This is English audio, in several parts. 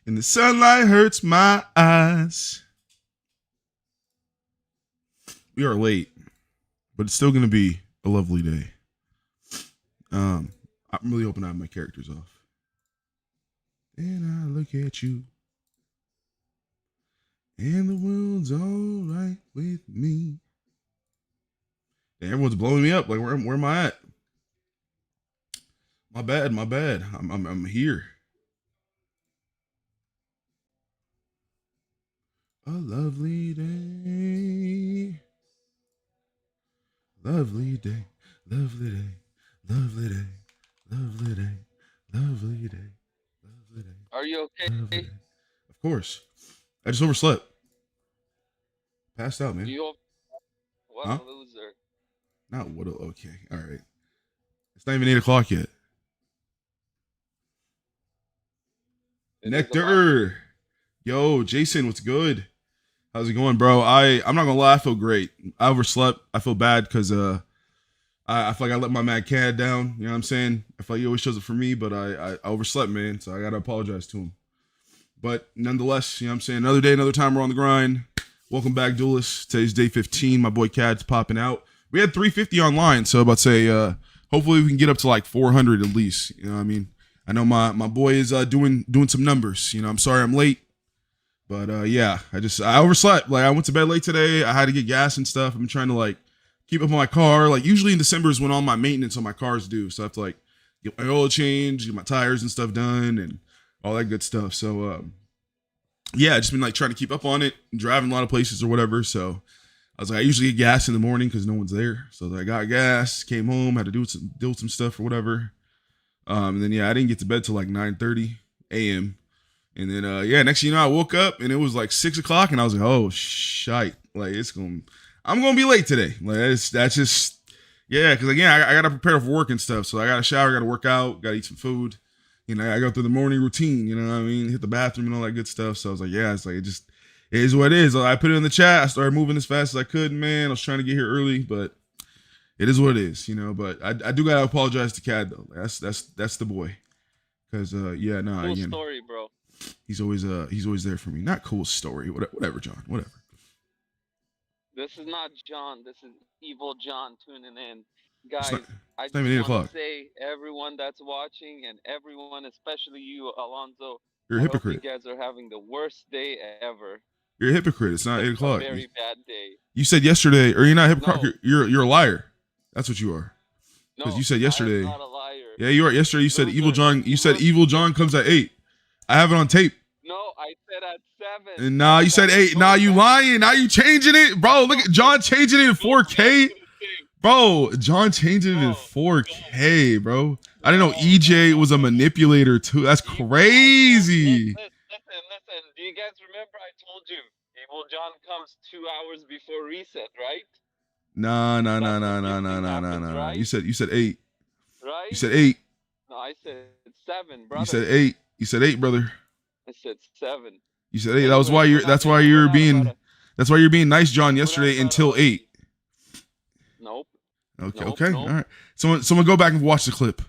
And the sunlight hurts my eyes. We are late, but it's still going to be a lovely day. I'm really hoping I have my characters off. And I look at you, and the world's all right with me. And everyone's blowing me up. Like, where am I at? My bad. I'm here. A lovely day. Lovely day. Lovely day. Lovely day. Lovely day. Lovely day. Lovely day. Are you okay? Lovely day. Of course. I just overslept. Passed out, man. What Huh? a loser. Not what? Okay. All right. It's not even 8 o'clock yet. Nectar. Yo, Jason, what's good? How's it going, bro? I'm not gonna lie, I feel great. I overslept. I feel bad because I feel like I let my man Cad down. You know what I'm saying? I feel like he always shows up for me, but I overslept, man. So I gotta apologize to him. But nonetheless, you know what I'm saying? Another day, another time, we're on the grind. Welcome back, duelists. Today's day 15. My boy Cad's popping out. We had 350 online, so about to say hopefully we can get up to like 400 at least. You know what I mean? I know my boy is doing some numbers. You know, I'm sorry I'm late. But yeah, I overslept. Like I went to bed late today. I had to get gas and stuff. I'm trying to like keep up on my car. Like usually in December is when all my maintenance on my cars due. So I have to like get my oil change, get my tires and stuff done, and all that good stuff. So yeah, I just been like trying to keep up on it, driving a lot of places or whatever. So I was like, I usually get gas in the morning because no one's there. So I got gas, came home, had to deal with some stuff or whatever. And then yeah, I didn't get to bed till like 9:30 a.m. And then yeah, next thing you know, I woke up and it was like 6 o'clock, and I was like, oh shite, like I'm gonna be late today. Like that's just yeah, because again, I gotta prepare for work and stuff. So I gotta shower, gotta work out, gotta eat some food. You know, I go through the morning routine. You know what I mean? Hit the bathroom and all that good stuff. So I was like, yeah, it's like it is what it is. I put it in the chat. I started moving as fast as I could. Man, I was trying to get here early, but it is what it is. You know, but I do gotta apologize to Cad though. That's the boy. Because yeah, no, Cool story, bro. He's always there for me. Not cool story. Whatever, John. Whatever. This is not John. This is Evil John tuning in. Guys, I just want to say everyone that's watching and everyone, especially you, Alonzo, you're a hypocrite. I hope you guys are having the worst day ever. You're a hypocrite. It's not 8 o'clock. A very bad day. You said yesterday, or you're not a hypocrite. No. You're a liar. That's what you are. Because you said yesterday. I'm not a liar. Yeah, you are. Yesterday you said Evil John. You said Evil John comes at 8. I have it on tape. No, I said at 7. And nah, you said 8. Nah, you lying. Now you changing it, bro. Look at John changing it in 4K. Bro, John changing it in 4K, bro. I didn't know EJ was a manipulator too. That's crazy. Listen. Do you guys remember I told you Evil John comes 2 hours before reset, right? Nah. Right? You said 8. Right? You said 8. No, I said 7, brother. You said 8. You said 8, brother. I said 7. You said 8. That's why you're being nice, John, yesterday until 8. Nope. Okay. All right. Someone go back and watch the clip.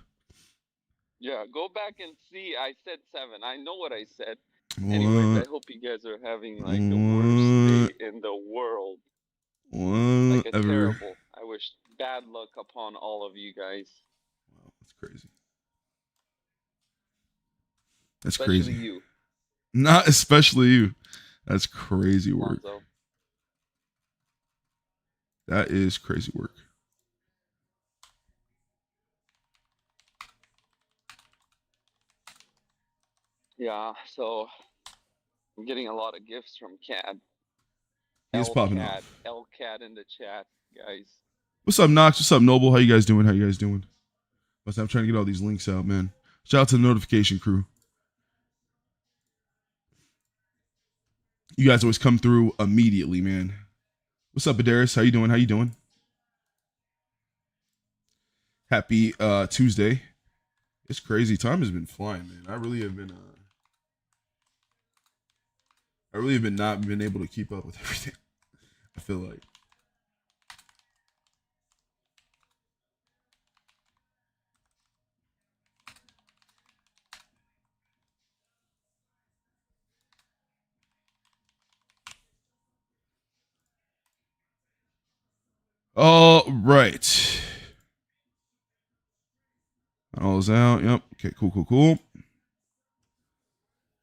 Yeah, go back and see. I said 7. I know what I said. Anyways, I hope you guys are having like the worst day in the world. Like a terrible. I wish bad luck upon all of you guys. Wow, that's crazy. That's especially crazy. You. Not especially you. That's crazy work. Lonzo. That is crazy work. Yeah, so I'm getting a lot of gifts from Cad. He's popping up. LCAD in the chat, guys. What's up, Knox? What's up, Noble? How you guys doing? I'm trying to get all these links out, man. Shout out to the notification crew. You guys always come through immediately, man. What's up, Caddeus? How you doing? Happy Tuesday. It's crazy. Time has been flying, man. I really have been not been able to keep up with everything. I feel like. All right. All's out. Yep. Okay. Cool.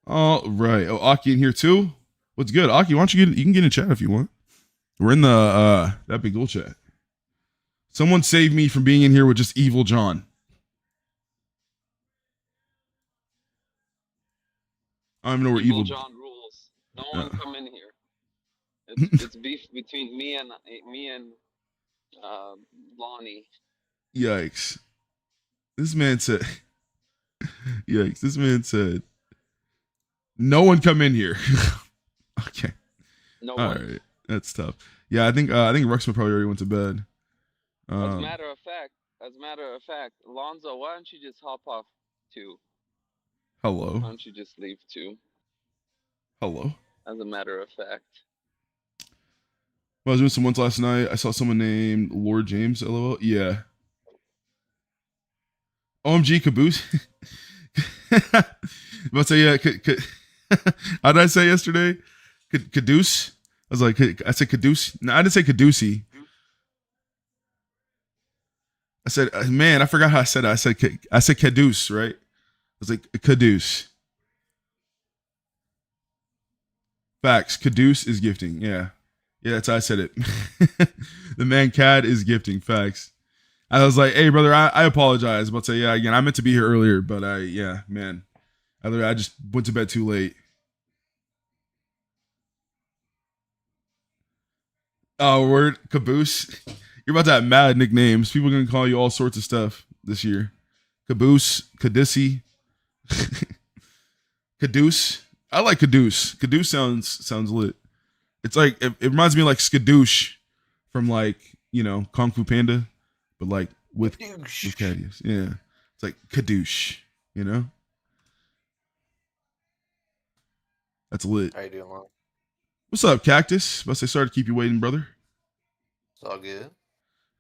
All right. Oh, Aki in here too. What's good, Aki? Why don't you get? You can get in chat if you want. We're in the that big old chat. Someone save me from being in here with just evil John. I don't even know where evil John rules. No one come in here. It's beef between me and Lonnie. Yikes. This man said yikes. This man said no one come in here. Okay. No All one. right. That's tough. Yeah, I think Ruxman probably already went to bed. As a matter of fact, Lonzo, why don't you just hop off too? Hello. Why don't you just leave too? Hello. As a matter of fact. Well, I was doing some ones last night. I saw someone named Lord James. LOL. Yeah. OMG Caboose. But say yeah. How did I say yesterday? Caddeus. I was like, I said Caddeus. No, I didn't say Cadducey. I said, man, I forgot how I said it. I said Caddeus, right? I was like Caddeus. Facts. Caddeus is gifting. Yeah, that's how I said it. The man Cad is gifting. Facts. I was like, hey, brother, I apologize. But say, yeah, again, I meant to be here earlier, but man, I just went to bed too late. Oh, word Caboose. You're about to have mad nicknames. People are gonna call you all sorts of stuff this year. Caboose, Cadissy, Caddeus. I like Caddeus. Caddeus sounds lit. It's like it reminds me of like Skadoosh from like Kung Fu Panda, but like with Caddeus. Yeah, it's like Cadoosh. That's lit. How you doing, Lon? What's up, Cactus? Must say sorry to keep you waiting, brother. It's all good.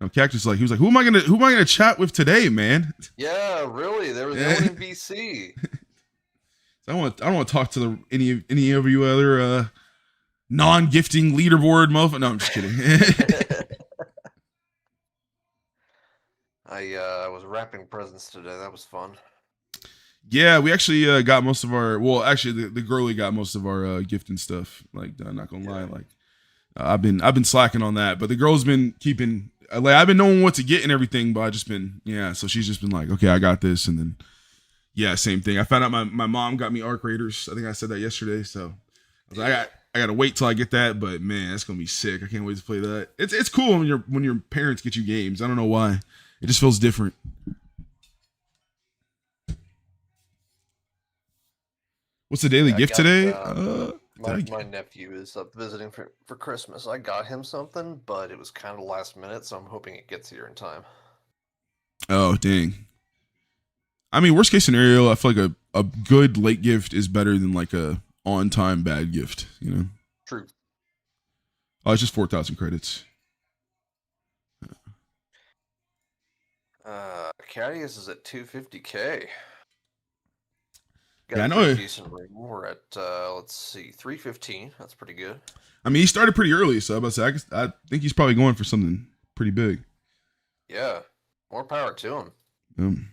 No, Cactus he was like, who am I gonna chat with today, man? Yeah, really. There was no one in BC. I don't want to talk to any of you other non-gifting leaderboard motherfucker. No, I'm just kidding. I was wrapping presents today. That was fun. Yeah, we actually got most of our. Well, actually, the girlie got most of our gifting stuff. Like, I'm not gonna lie. Like, I've been slacking on that, but the girl's been keeping. Like, I've been knowing what to get and everything, but I just been So she's just been like, okay, I got this, and then same thing. I found out my mom got me Arc Raiders. I think I said that yesterday. So I was like, I gotta wait till I get that, but man, that's gonna be sick. I can't wait to play that. It's cool when your parents get you games. I don't know why. It just feels different. What's the daily gift today? My nephew is up visiting for Christmas. I got him something, but it was kind of last minute, so I'm hoping it gets here in time. Oh, dang. I mean, worst case scenario, I feel like a good late gift is better than like a on-time bad gift, True. Oh, it's just 4,000 credits. Caddeus is at 250K. I know. Decent ring. We're at let's see, 315. That's pretty good. I mean, he started pretty early, so I think he's probably going for something pretty big. Yeah, more power to him.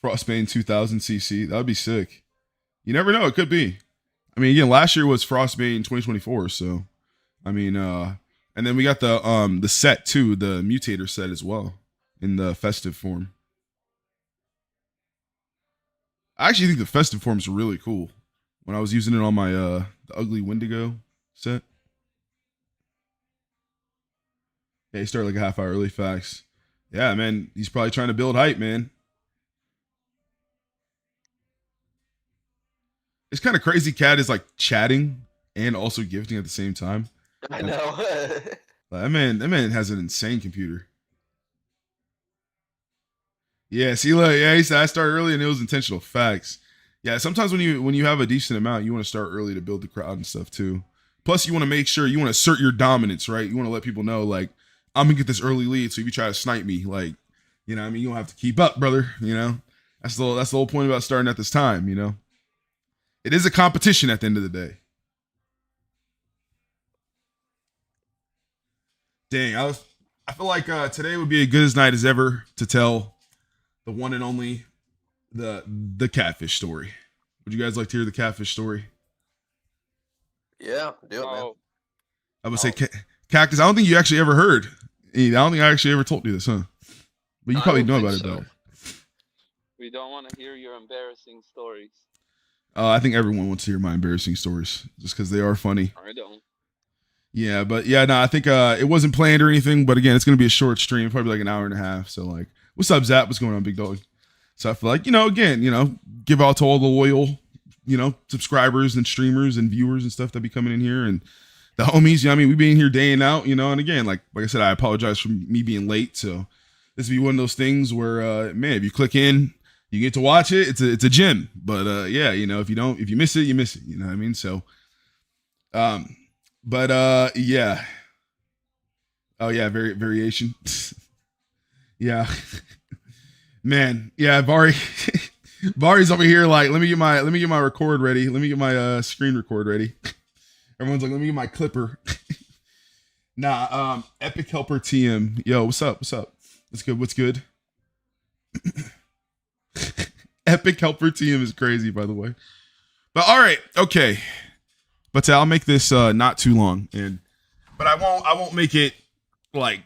Frostbane 2000 CC. That would be sick. You never know. It could be. I mean, again, last year was Frostbane 2024, so I mean, and then we got the set too, the mutator set as well in the festive form. I actually think the festive form is really cool. When I was using it on my the ugly Wendigo set. Yeah, he started like a half hour early. Facts. Yeah, man, he's probably trying to build hype, man. It's kind of crazy. Cat is like chatting and also gifting at the same time. I know. That man has an insane computer. Yeah, see, look, he said I started early and it was intentional. Facts. Yeah, sometimes when you have a decent amount, you want to start early to build the crowd and stuff too. Plus, you want to make sure you want to assert your dominance, right? You want to let people know, like, I'm gonna get this early lead. So if you try to snipe me, like, you don't have to keep up, brother. That's the whole point about starting at this time. It is a competition at the end of the day. Dang, I feel like today would be as good as night as ever to tell the one and only the catfish story. Would you guys like to hear the catfish story? Yeah, do it, man. Oh, I would say Cactus. I don't think you actually ever heard. I don't think I actually ever told you this, huh? But you I probably don't know think about it so. though. we don't want to hear your embarrassing stories. I think everyone wants to hear my embarrassing stories just because they are funny. I don't. Yeah, but yeah, no, I think it wasn't planned or anything. But again, it's gonna be a short stream, probably like an hour and a half. So like, what's up, Zap? What's going on, big dog? So I feel like, again, give out to all the loyal, subscribers and streamers and viewers and stuff that be coming in here and the homies. I mean, we being here day and out, and again, like I said, I apologize for me being late. So this will be one of those things where, man, if you click in, you get to watch it. It's a gem. But yeah, if you miss it, you miss it. You know what I mean? So, yeah. Oh yeah, variation. Yeah. Man, yeah, Bari's over here like, let me get my record ready. Let me get my screen record ready. Everyone's like, let me get my clipper. Nah, Epic Helper TM. Yo, what's up? What's good? Epic Helper TM is crazy, by the way. But all right, okay. But I'll make this not too long, but I won't make it like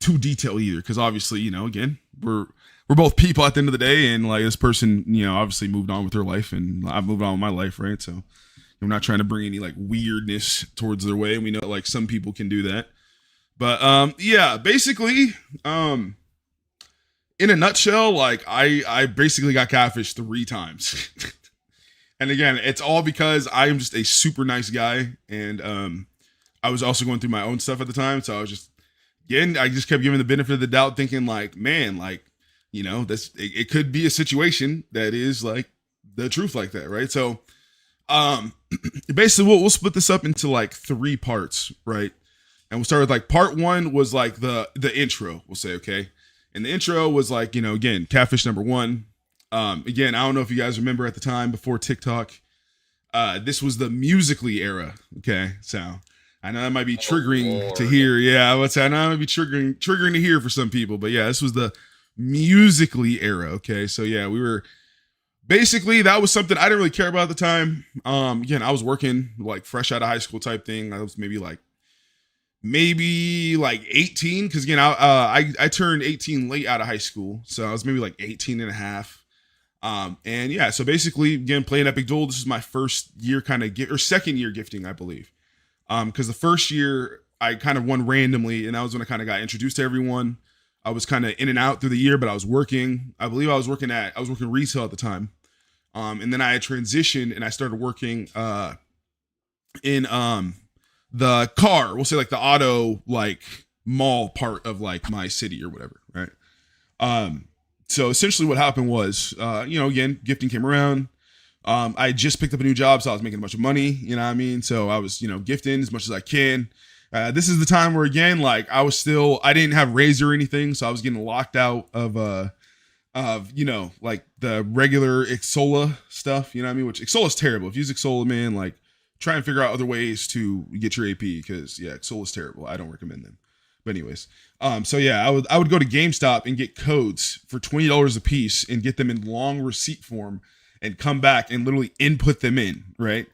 too detailed either, because obviously, again, we're both people at the end of the day, and like this person, obviously moved on with their life, and I've moved on with my life, right? So I'm not trying to bring any like weirdness towards their way. We know like some people can do that, but yeah, basically, in a nutshell, like I basically got catfished 3 times. And again, it's all because I am just a super nice guy, and I was also going through my own stuff at the time, so I just kept giving the benefit of the doubt, thinking like, man, like, it could be a situation that is like the truth like that, right? So, basically, we'll split this up into like 3 parts, right? And we'll start with like part 1 was like the intro, we'll say, okay, and the intro was like, again, catfish number 1. Again, I don't know if you guys remember at the time before TikTok, this was the Musically era. Okay, so I know that might be triggering to hear. Yeah, I know that might be triggering to hear for some people, but yeah, this was the Musically era. Okay, so yeah, we were basically, that was something I didn't really care about at the time. Again, I was working like fresh out of high school type thing. I was maybe like 18, because again, I turned 18 late out of high school, so I was maybe like 18 and a half. And yeah, so basically, again, playing Epic Duel, this is my first year kind of or second year gifting, I believe. Because the first year I kind of won randomly, and that was when I kind of got introduced to everyone. I was kind of in and out through the year, but I was working. I believe I was working retail at the time. And then I had transitioned and I started working in the car, we'll say like the auto like mall part of like my city or whatever, right? So essentially what happened was, again, gifting came around. I just picked up a new job, so I was making a bunch of money, you know what I mean? So I was, gifting as much as I can. This is the time where, again, like I didn't have Razor or anything, so I was getting locked out of like the regular Ixola stuff, you know what I mean? Which Ixola's terrible. If you use Ixola, man, like try and figure out other ways to get your AP, because yeah, Ixola's terrible. I don't recommend them. But anyways, so yeah, I would go to GameStop and get codes for $20 a piece and get them in long receipt form and come back and literally input them in, right?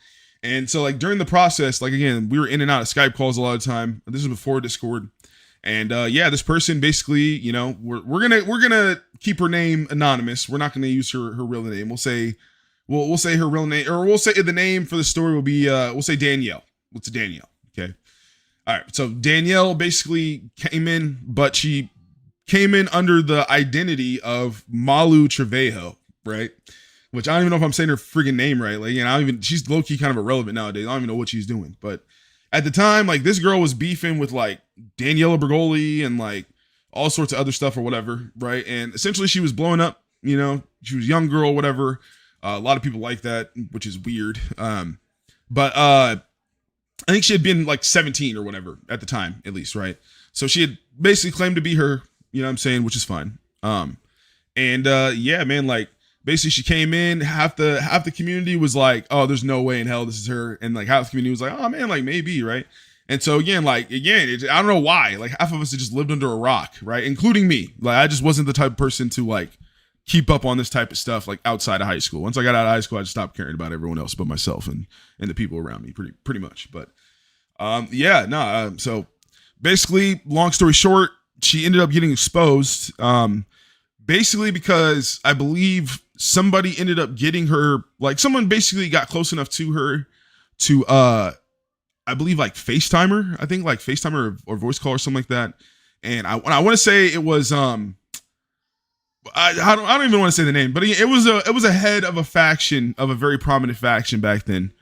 And so like during the process, like again, we were in and out of Skype calls a lot of time. This is before Discord. And yeah, this person basically, we're gonna keep her name anonymous. We're not gonna use her real name. We'll say her real name, or we'll say the name for the story will be we'll say Danielle. What's Danielle? Okay. All right. So Danielle basically came in, but she came in under the identity of Malu Trevejo, right? Which I don't even know if I'm saying her freaking name right. Like, she's low key kind of irrelevant nowadays. I don't even know what she's doing. But at the time, like this girl was beefing with like Daniela Bergoli and like all sorts of other stuff or whatever, right? And essentially she was blowing up, she was a young girl, whatever. A lot of people like that, which is weird. But I think she had been like 17 or whatever at the time, at least, right? So she had basically claimed to be her, you know what I'm saying, which is fine. Yeah, man, like basically she came in, half the community was like, oh, there's no way in hell this is her. And like half the community was like, oh man, like maybe, right? And so again, I don't know why, like half of us had just lived under a rock, right? Including me. Like I just wasn't the type of person to like keep up on this type of stuff like outside of high school. Once I got out of high school, I just stopped caring about everyone else but myself and the people around me pretty much. But so basically, long story short, she ended up getting exposed. Basically because I believe somebody ended up getting her, like someone basically got close enough to her to I believe like FaceTime her. I think like FaceTime or voice call or something like that. And I want to say it was I don't even want to say the name, but it was a head of a faction, of a very prominent faction back then.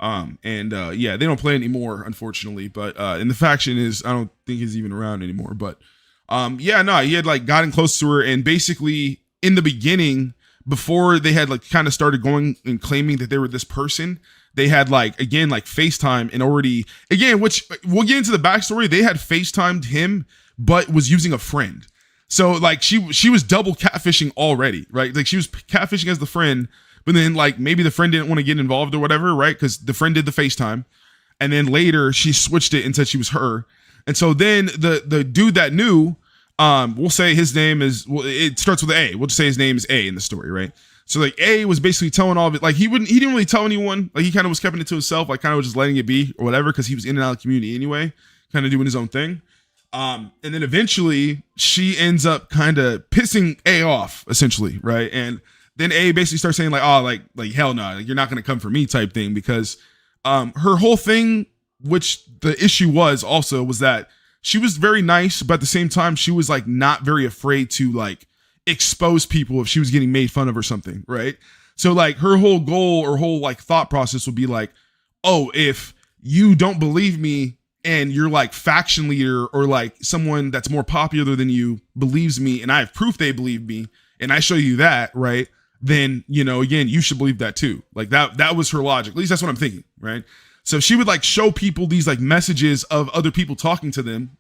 They don't play anymore, unfortunately. But and the faction I don't think is even around anymore. But he had like gotten close to her, and basically in the beginning, before they had like kind of started going and claiming that they were this person, they had like FaceTime and already which we'll get into the backstory. They had FaceTimed him, but was using a friend. So like she was double catfishing already, right? Like she was catfishing as the friend, but then like maybe the friend didn't want to get involved or whatever, right? Because the friend did the FaceTime, and then later she switched it and said she was her. And so then the dude that knew, we'll say his name is, well, it starts with A. We'll just say his name is A in the story, right? So like A was basically telling all of it, like he didn't really tell anyone, like he kind of was keeping it to himself, like kind of just letting it be or whatever, because he was in and out of the community anyway, kind of doing his own thing. And then eventually she ends up kind of pissing A off, essentially, right? And then A basically starts saying like, oh, like hell no, like, you're not gonna come for me type thing, because her whole thing, which the issue was that she was very nice, but at the same time she was like not very afraid to like expose people if she was getting made fun of or something, right? So like her whole goal or whole like thought process would be like, oh, if you don't believe me and you're like faction leader or like someone that's more popular than you believes me, and I have proof they believe me, and I show you that, right? Then, again, you should believe that too. Like that was her logic. At least that's what I'm thinking, right? So she would like show people these like messages of other people talking to them,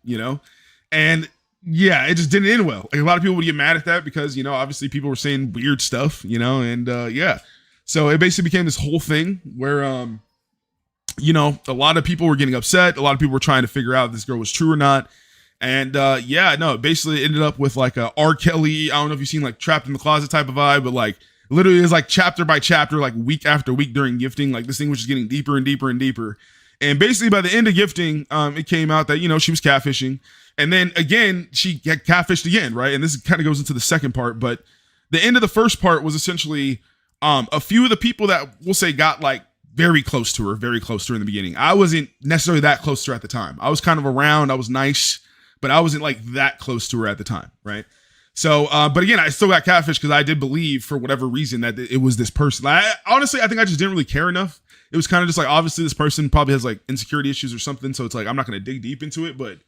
and yeah, it just didn't end well. Like a lot of people would get mad at that because, obviously people were saying weird stuff, and so it basically became this whole thing where, a lot of people were getting upset. A lot of people were trying to figure out if this girl was true or not. And it basically ended up with like a R. Kelly, I don't know if you've seen like Trapped in the Closet type of vibe, but like literally is like chapter by chapter, like week after week during gifting, like this thing was just getting deeper and deeper and deeper. And basically by the end of gifting, it came out that, she was catfishing. And then again, she got catfished again, right? And this kind of goes into the second part, but the end of the first part was essentially a few of the people that we'll say got like very close to her in the beginning. I wasn't necessarily that close to her at the time. I was kind of around, I was nice, but I wasn't like that close to her at the time, right? So, but again, I still got catfished because I did believe for whatever reason that it was this person. Honestly, I think I just didn't really care enough. It was kind of just like, obviously this person probably has like insecurity issues or something. So it's like, I'm not going to dig deep into it. But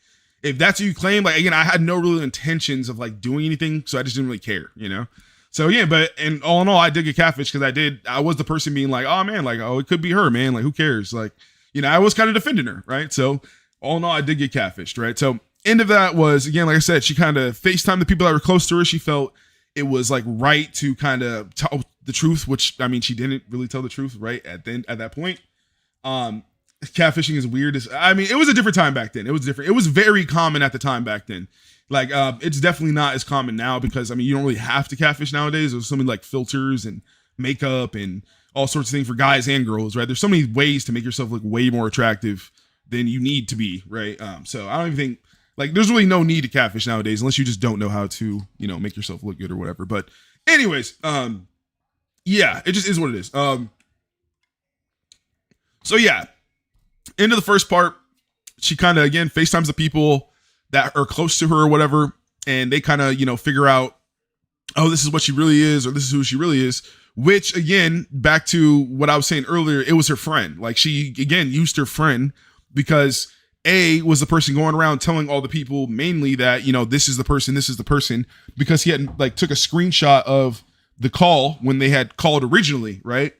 if that's what you claim, like, again, I had no real intentions of like doing anything. So I just didn't really care, So yeah, and all in all, I did get catfished because I was the person being like, oh man, like, oh, it could be her, man. Like, who cares? Like, I was kind of defending her, right? So all in all, I did get catfished, right? So end of that was, again, like I said, she kind of FaceTimed the people that were close to her. She felt it was like right to kind of tell the truth, which, I mean, she didn't really tell the truth, right? At that point. Catfishing is weird. It was a different time back then. It was different. It was very common at the time back then. Like, it's definitely not as common now because, you don't really have to catfish nowadays. There's so many like filters and makeup and all sorts of things for guys and girls, right? There's so many ways to make yourself look way more attractive than you need to be, right? So I don't even think, like, there's really no need to catfish nowadays unless you just don't know how to, make yourself look good or whatever. But anyways, yeah, it just is what it is. So yeah, into the first part, she kind of, again, FaceTimes the people that are close to her or whatever, and they kind of, figure out, oh, this is what she really is, or this is who she really is, which, again, back to what I was saying earlier, it was her friend. Like, she, again, used her friend because A was the person going around telling all the people mainly that, this is the person, because he had, like, took a screenshot of the call when they had called originally, right?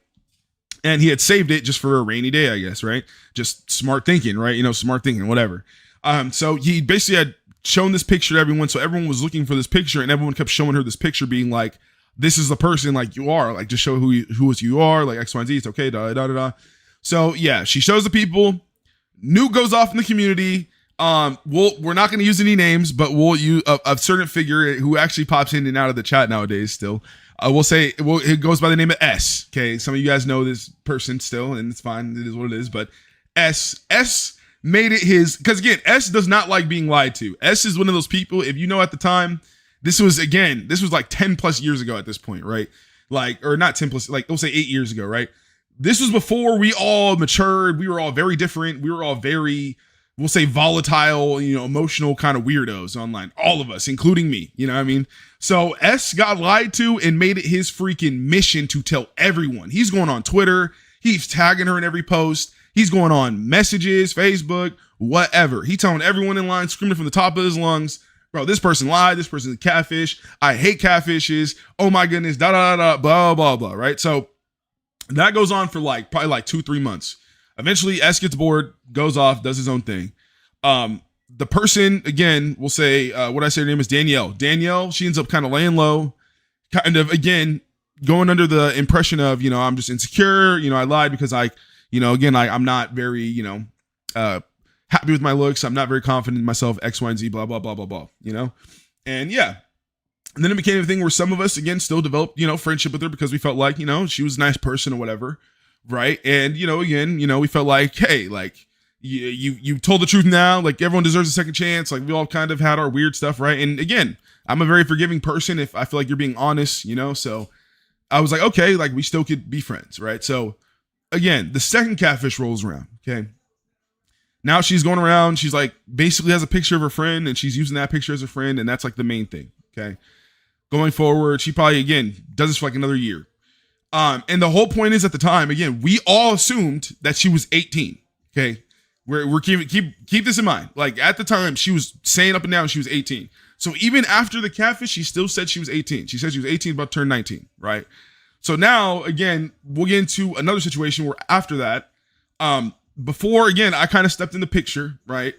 And he had saved it just for a rainy day, I guess, right? Just smart thinking, right? Smart thinking, whatever. So he basically had shown this picture to everyone. So everyone was looking for this picture, and everyone kept showing her this picture being like, this is the person, like, you are. Like, just show who you are, like X, Y, and Z. It's okay, da, da, da, da. So yeah, she shows the people. Nuke goes off in the community. We're not going to use any names, but we'll use a certain figure who actually pops in and out of the chat nowadays still. We'll say it goes by the name of S. Okay, some of you guys know this person still, and it's fine. It is what it is. But S made it his, because again, S does not like being lied to. S is one of those people. If you know at the time, this was like 10 plus years ago at this point, right? Like, or not 10 plus, like we'll say 8 years ago, right? This was before we all matured. We were all very different. We were all very, we'll say, volatile, emotional kind of weirdos online. All of us, including me. You know what I mean? So S got lied to and made it his freaking mission to tell everyone. He's going on Twitter. He's tagging her in every post. He's going on messages, Facebook, whatever. He telling everyone in line, screaming from the top of his lungs, bro, this person lied. This person's a catfish. I hate catfishes. Oh my goodness, da da da, blah, blah, blah, right? So that goes on for probably 2-3 months. Eventually, S gets bored, goes off, does his own thing. The person, again, we'll say, what I say her name is Danielle. Danielle, she ends up kind of laying low, kind of, again, going under the impression of, I'm just insecure. I lied because I'm not very, happy with my looks. I'm not very confident in myself, X, Y, and Z, blah, blah, blah, blah, blah, And yeah. And then it became a thing where some of us, again, still developed, friendship with her because we felt like, she was a nice person or whatever. Right. And, again, we felt like, hey, like, you told the truth now. Like, everyone deserves a second chance. Like, we all kind of had our weird stuff. Right. And again, I'm a very forgiving person if I feel like you're being honest, so I was like, okay, like, we still could be friends. Right. So again, the second catfish rolls around. Okay. Now she's going around. She's like, basically has a picture of her friend and she's using that picture as a friend. And that's like the main thing. Okay. Going forward, she probably, again, does this for like another year. And the whole point is, at the time, again, we all assumed that she was 18. Okay. We're keep this in mind. Like, at the time, she was saying up and down she was 18. So even after the catfish, she still said she was 18. She said she was 18, about to turn 19, right? So now, again, we'll get into another situation where after that, before, again, I kind of stepped in the picture, right?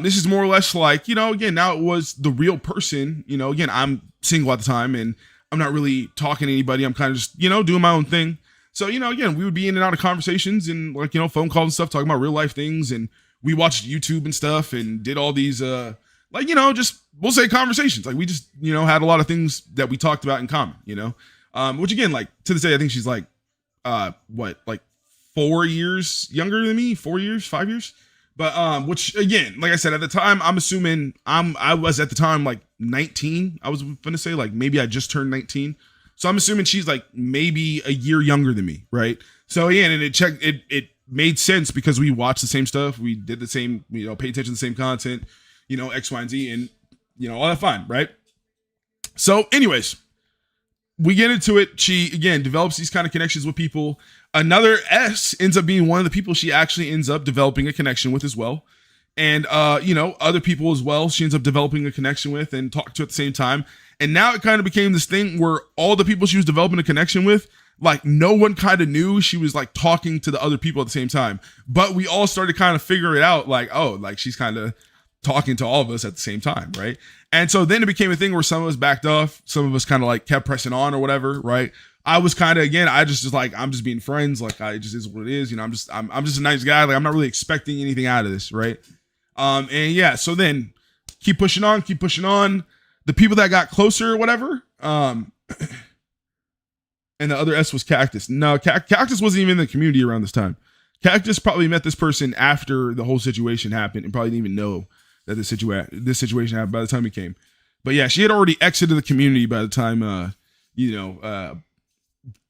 This is more or less like, again, now it was the real person. Again, I'm single at the time and I'm not really talking to anybody. I'm kind of just, doing my own thing. So, again, we would be in and out of conversations and like, phone calls and stuff, talking about real life things. And we watched YouTube and stuff and did all these, just, we'll say conversations. Like, we just, had a lot of things that we talked about in common, which again, like, to this day, I think she's like, 4 years younger than me, 4 years, 5 years. But, which again, like I said, at the time, I'm assuming I was at the time, like 19. I was going to say, like, maybe I just turned 19. So I'm assuming she's like maybe a year younger than me, right? So again, and it made sense because we watched the same stuff, we did the same, paid attention to the same content, X, Y, and Z, and all that fine, right? So, anyways, we get into it. She again develops these kind of connections with people. Another S ends up being one of the people she actually ends up developing a connection with as well. And, other people as well, she ends up developing a connection with and talk to at the same time. And now it kind of became this thing where all the people she was developing a connection with, like, no one kind of knew she was like talking to the other people at the same time. But we all started kind of figure it out, like, oh, like she's kind of talking to all of us at the same time, right? And so then it became a thing where some of us backed off, some of us kind of like kept pressing on or whatever, right? I was kind of, again, I just like, I'm just being friends, like, I just is what it is, I'm just a nice guy, like, I'm not really expecting anything out of this, right? And yeah, so then keep pushing on. The people that got closer or whatever, and the other S was Cactus. No, Cactus wasn't even in the community around this time. Cactus probably met this person after the whole situation happened and probably didn't even know that this situation happened by the time he came. But yeah, she had already exited the community by the time,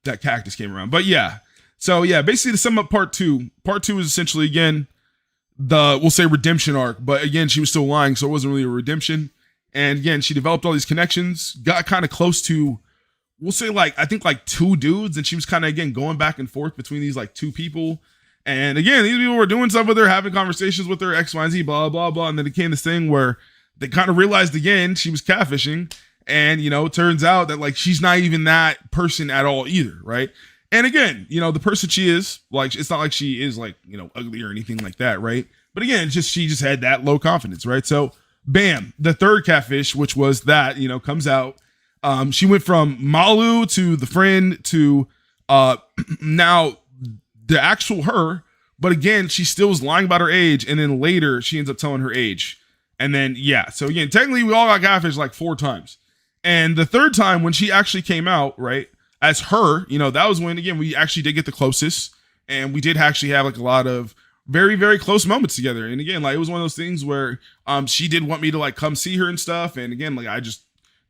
that Cactus came around. But yeah, so yeah, basically to sum up part two is essentially, again, we'll say redemption arc, but again, she was still lying, so it wasn't really a redemption. And again, she developed all these connections, got kind of close to, we'll say, like, I think like 2 dudes, and she was kind of, again, going back and forth between these like 2 people. And again, these people were doing stuff with her, having conversations with her, X, Y, and Z, blah, blah, blah. And then it came this thing where they kind of realized again she was catfishing. And, it turns out that, like, she's not even that person at all either, right? And again, the person she is, like, it's not like she is, like, ugly or anything like that, right? But again, it's just she just had that low confidence, right? So, bam, the third catfish, which was that, comes out. She went from Malu to the friend to now the actual her But again, she still was lying about her age, and then later she ends up telling her age. And then, yeah. So again, technically we all got catfished like 4 times. And the third time when she actually came out, right, as her, you know, that was when, again, we actually did get the closest. And we did actually have like a lot of very, very close moments together. And again, like it was one of those things where she did want me to like come see her and stuff. And again, like I just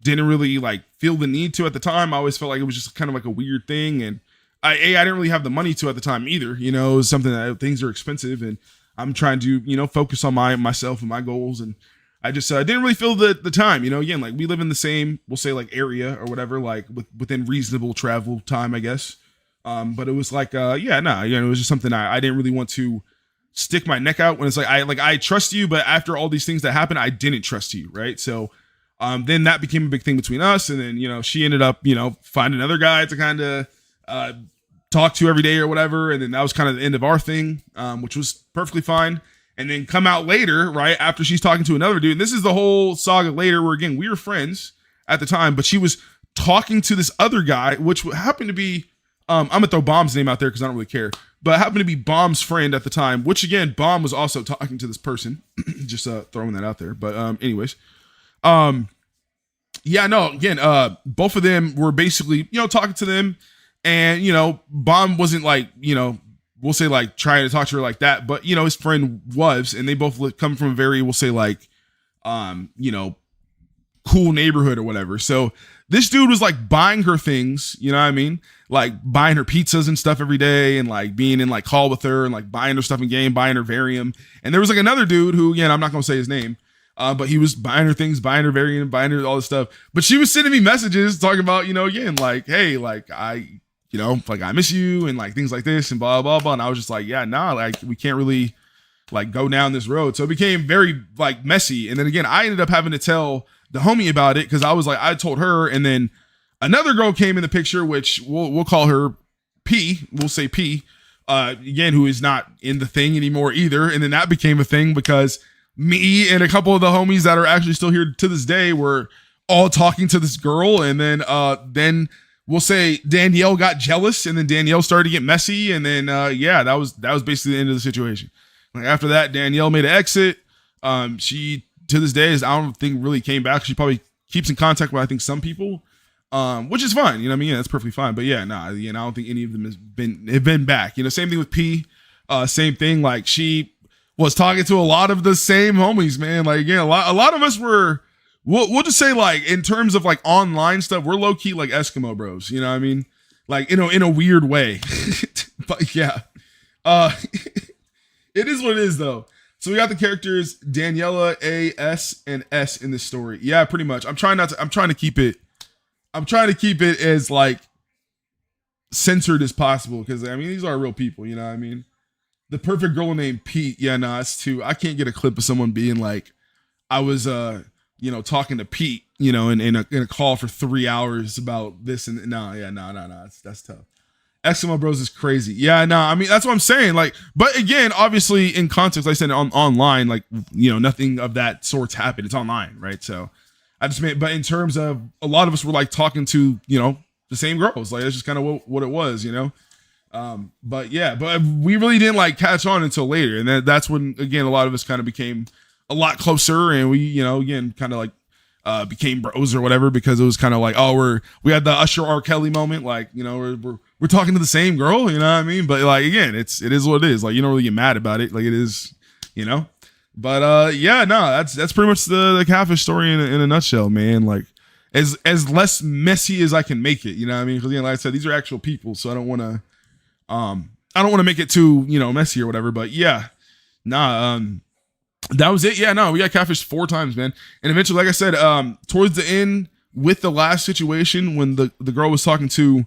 didn't really like feel the need to at the time. I always felt like it was just kind of like a weird thing. And I didn't really have the money to at the time either. You know, it was something that things are expensive and I'm trying to, you know, focus on myself and my goals. And I just didn't really feel the time, you know, again, like we live in the same, we'll say like area or whatever, like within reasonable travel time, I guess. But it was like, it was just something I didn't really want to stick my neck out when it's like, I trust you, but after all these things that happened, I didn't trust you. Right. So, then that became a big thing between us. And then, you know, she ended up, you know, finding another guy to kind of, talk to every day or whatever. And then that was kind of the end of our thing, which was perfectly fine. And then come out later, right, after she's talking to another dude. And this is the whole saga later where, again, we were friends at the time, but she was talking to this other guy, which happened to be, I'm going to throw Bomb's name out there because I don't really care, but happened to be Bomb's friend at the time, which, again, Bomb was also talking to this person. Just throwing that out there. But anyways, both of them were basically, you know, talking to them. And, you know, Bomb wasn't like, you know, we'll say like trying to talk to her like that, but, you know, his friend was, and they both come from a very, we'll say like, you know, cool neighborhood or whatever. So this dude was like buying her things, you know what I mean? Like buying her pizzas and stuff every day and like being in like call with her and like buying her stuff in game, buying her Varium. And there was like another dude who, again, I'm not going to say his name, but he was buying her things, buying her Varium, buying her all this stuff. But she was sending me messages talking about, you know, again, like, hey, like you know, like I miss you and like things like this and blah, blah, blah. And I was just like, yeah, nah, like we can't really like go down this road. So it became very like messy. And then again, I ended up having to tell the homie about it because I was like, I told her. And then another girl came in the picture, which we'll call her P. We'll say P, again, who is not in the thing anymore either. And then that became a thing because me and a couple of the homies that are actually still here to this day were all talking to this girl. And then we'll say Danielle got jealous and then Danielle started to get messy. And then, that was basically the end of the situation. Like after that, Danielle made an exit. She, to this day, I don't think really came back. She probably keeps in contact with, I think, some people, which is fine. You know what I mean? Yeah, that's perfectly fine. But yeah, I don't think any of them have been back. You know, same thing with P. Same thing. Like she was talking to a lot of the same homies, man. Like, again, a lot of us were, we'll just say like in terms of like online stuff, we're low key like Eskimo bros, you know what I mean? Like, you know, in a weird way. But yeah, it is what it is though. So we got the characters Daniela, A, S, and S in this story. Yeah, pretty much. I'm trying to keep it as like censored as possible because I mean these are real people, you know what I mean? The perfect girl named Pete. Yeah, no, it's too. I can't get a clip of someone being like, I was you know, talking to Pete, you know, in a call for 3 hours about this and no, that's tough. Eskimo Bros is crazy. Yeah, no, I mean that's what I'm saying. Like, but again, obviously in context, like I said online, like you know, nothing of that sorts happened. It's online, right? So I just meant, but in terms of a lot of us were like talking to, you know, the same girls. Like that's just kind of what it was, you know. But we really didn't like catch on until later, and that's when again a lot of us kind of became a lot closer, and we, you know, again, kind of like became bros or whatever because it was kind of like, oh, we had the Usher R. Kelly moment, like, you know, we're talking to the same girl, you know what I mean? But like again, it is what it is. Like you don't really get mad about it, like it is, you know. But that's pretty much the catfish story in a nutshell, man. Like as less messy as I can make it, you know what I mean? Because again, like I said, these are actual people, so I don't want to make it too, you know, messy or whatever. But yeah, that was it. Yeah, no, we got catfished 4 times, man. And eventually, like I said, towards the end with the last situation when the girl was talking to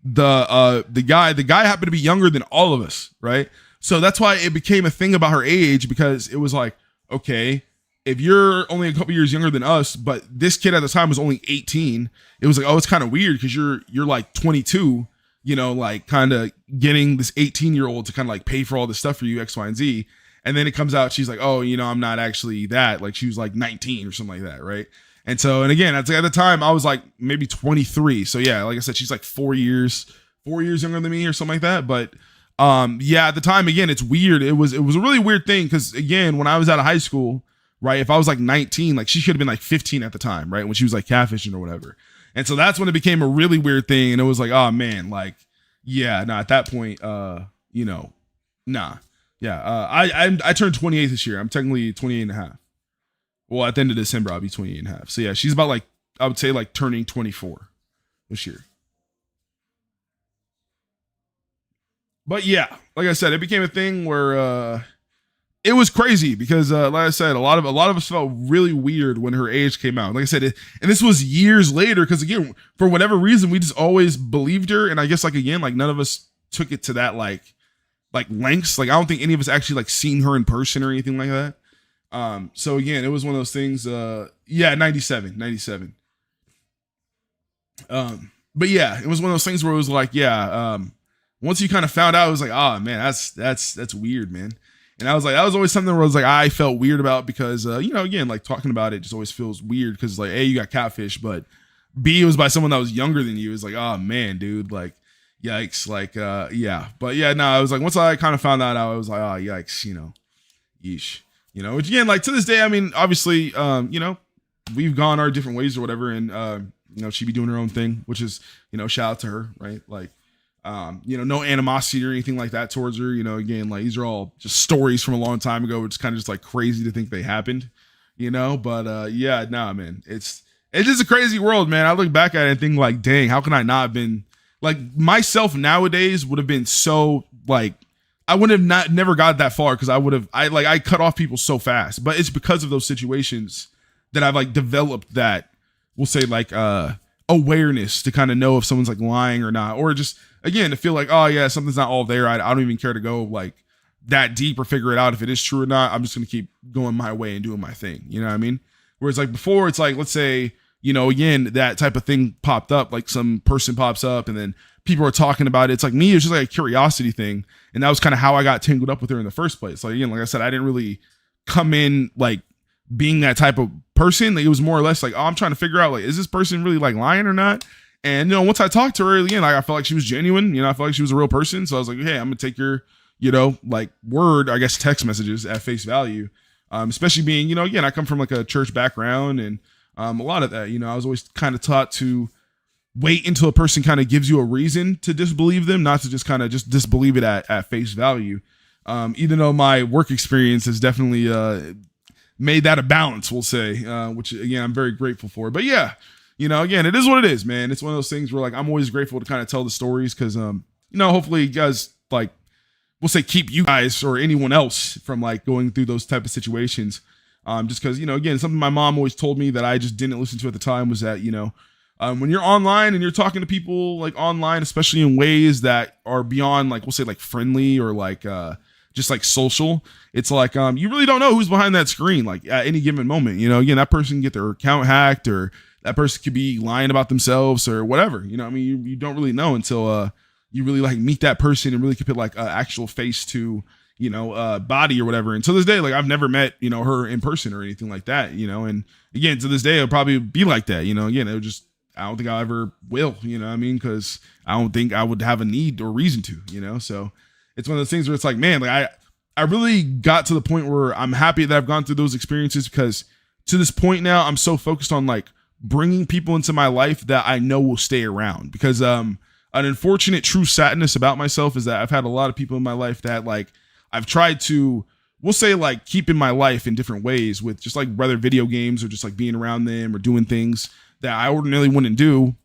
the guy happened to be younger than all of us, right? So that's why it became a thing about her age because it was like, okay, if you're only a couple years younger than us, but this kid at the time was only 18, it was like, oh, it's kind of weird because you're like 22, you know, like kind of getting this 18-year-old to kind of like pay for all this stuff for you, X, Y, and Z. And then it comes out, she's like, oh, you know, I'm not actually that. Like she was like 19 or something like that, right? And so, and again, at the time I was like maybe 23. So yeah, like I said, she's like 4 years younger than me or something like that. But Yeah, at the time, again, it's weird. It was a really weird thing because, again, when I was out of high school, right, if I was like 19, like she should have been like 15 at the time, right, when she was like catfishing or whatever. And so that's when it became a really weird thing. And it was like, oh man, like, yeah, nah, at that point, you know, nah. Yeah, I turned 28 this year. I'm technically 28 and a half. Well, at the end of December, I'll be 28 and a half. So yeah, she's about like, I would say like turning 24 this year. But yeah, like I said, it became a thing where it was crazy because, like I said, a lot of us felt really weird when her age came out. Like I said, and this was years later because, again, for whatever reason, we just always believed her. And I guess, like, again, like none of us took it to that like lengths. Like I don't think any of us actually like seen her in person or anything like that. So again, it was one of those things. Yeah, 97. But yeah, it was one of those things where it was like, yeah. Once you kind of found out, it was like, oh man, that's weird, man. And I was like, that was always something where I was like, I felt weird about because, you know, again, like talking about it just always feels weird because like, A, you got catfish, but B, it was by someone that was younger than you. It's like, oh man, dude, like, yikes, like, yeah. But yeah, no, I was like, once I kind of found that out, I was like, oh, yikes, you know, yeesh. You know, which again, like to this day, I mean, obviously, you know, we've gone our different ways or whatever. And, you know, she be doing her own thing, which is, you know, shout out to her, right? Like, you know, no animosity or anything like that towards her. You know, again, like these are all just stories from a long time ago. It's kind of just like crazy to think they happened, you know, but, yeah, nah, man, it's just a crazy world, man. I look back at it and think like, dang, how can I not have been like myself nowadays would have been so like, I would have never got that far. Cause I cut off people so fast, but it's because of those situations that I've like developed that we'll say like, awareness to kind of know if someone's like lying or not, or just again to feel like, oh yeah, something's not all there. I don't even care to go like that deep or figure it out if it is true or not. I'm just gonna keep going my way and doing my thing. You know what I mean? Whereas like before, it's like, let's say, you know, again, that type of thing popped up, like some person pops up and then people are talking about it. It's like me, it's just like a curiosity thing. And that was kind of how I got tangled up with her in the first place. Like, again, like I said, I didn't really come in like being that type of person. Like it was more or less like, oh, I'm trying to figure out like, is this person really like lying or not? And, you know, once I talked to her again, like I felt like she was genuine, you know, I felt like she was a real person. So I was like, hey, I'm gonna take your, you know, like word, I guess, text messages at face value. Especially being, you know, again, I come from like a church background and a lot of that, you know, I was always kind of taught to wait until a person kind of gives you a reason to disbelieve them, not to just kind of just disbelieve it at face value. Even though my work experience has definitely made that a balance, we'll say, which again, I'm very grateful for. But yeah, you know, again, it is what it is, man. It's one of those things where like, I'm always grateful to kind of tell the stories because, you know, hopefully you guys like, we'll say keep you guys or anyone else from like going through those type of situations. Just because, you know, again, something my mom always told me that I just didn't listen to at the time was that, you know, when you're online and you're talking to people like online, especially in ways that are beyond like, we'll say like friendly or like, just like social, it's like, you really don't know who's behind that screen. Like at any given moment, you know, again, that person can get their account hacked or that person could be lying about themselves or whatever, you know what I mean? You don't really know until, you really like meet that person and really can put like an actual face to, you know, body or whatever. And to this day, like I've never met, you know, her in person or anything like that, you know, and again, to this day, it'll probably be like that, you know, again, it'll just, I don't think I ever will, you know what I mean? Cause I don't think I would have a need or reason to, you know? So it's one of those things where it's like, man, like I really got to the point where I'm happy that I've gone through those experiences because to this point now, I'm so focused on like bringing people into my life that I know will stay around because, an unfortunate true sadness about myself is that I've had a lot of people in my life that like I've tried to, we'll say like keep in my life in different ways with just like whether video games or just like being around them or doing things that I ordinarily wouldn't do,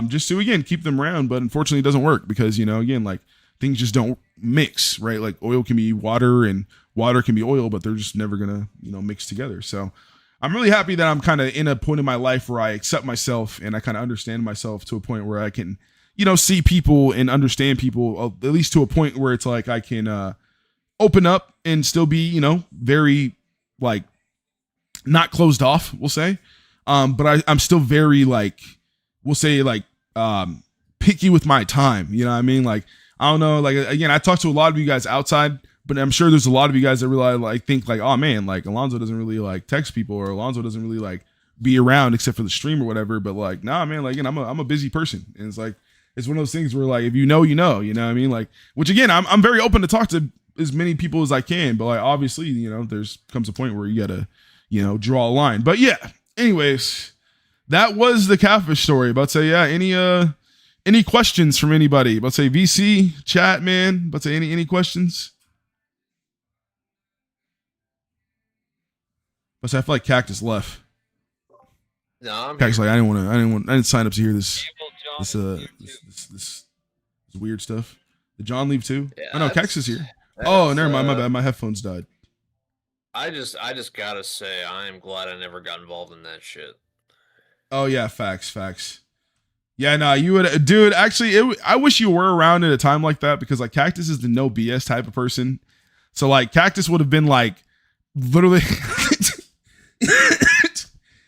just to again keep them around. But unfortunately, it doesn't work because, you know, again, like things just don't mix, right? Like oil can be water and water can be oil, but they're just never gonna, you know, mix together. So I'm really happy that I'm kind of in a point in my life where I accept myself and I kind of understand myself to a point where I can, you know, see people and understand people, at least to a point where it's like I can open up and still be, you know, very like not closed off, we'll say. But I'm still very like, we'll say like picky with my time. You know what I mean? Like, I don't know, like again, I talk to a lot of you guys outside, but I'm sure there's a lot of you guys that really like think like, oh man, like Alonzo doesn't really like text people or Alonzo doesn't really like be around except for the stream or whatever. But like, nah, man, like again, I'm a busy person. And it's like, it's one of those things where like, if you know, you know what I mean? Like, which again, I'm very open to talk to as many people as I can, but like, obviously, you know, there's comes a point where you gotta, you know, draw a line. But yeah, anyways, that was the catfish story. About to say, yeah, any questions from anybody? About to say VC, chat, man. About to say any questions? But I feel like Cactus left. No, I'm Cactus here. like I didn't sign up to hear this weird stuff. Did John leave too? Yeah, oh no, Cactus is here. Oh, never mind. My bad. My headphones died. I just gotta say, I am glad I never got involved in that shit. Oh yeah, facts. Yeah, no, you would, dude. Actually, I wish you were around at a time like that, because like Cactus is the no BS type of person. So like Cactus would have been like literally.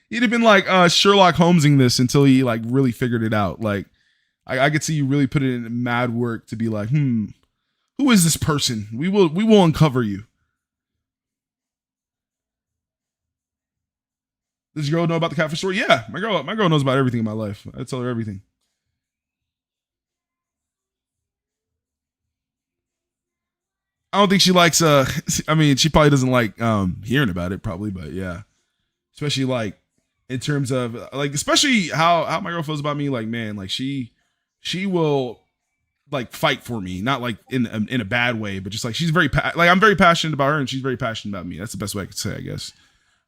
He'd have been like Sherlock Holmesing this until he like really figured it out. Like I could see you really put it in mad work to be like, who is this person? We will uncover you. Does your girl know about the catfish story? Yeah, my girl knows about everything in my life. I tell her everything. I don't think she likes I mean, she probably doesn't like hearing about it probably, but yeah. Especially like in terms of like, especially how my girl feels about me, like, man, like she will like fight for me, not like in a bad way, but just like she's like I'm very passionate about her and she's very passionate about me. That's the best way I could say, I guess.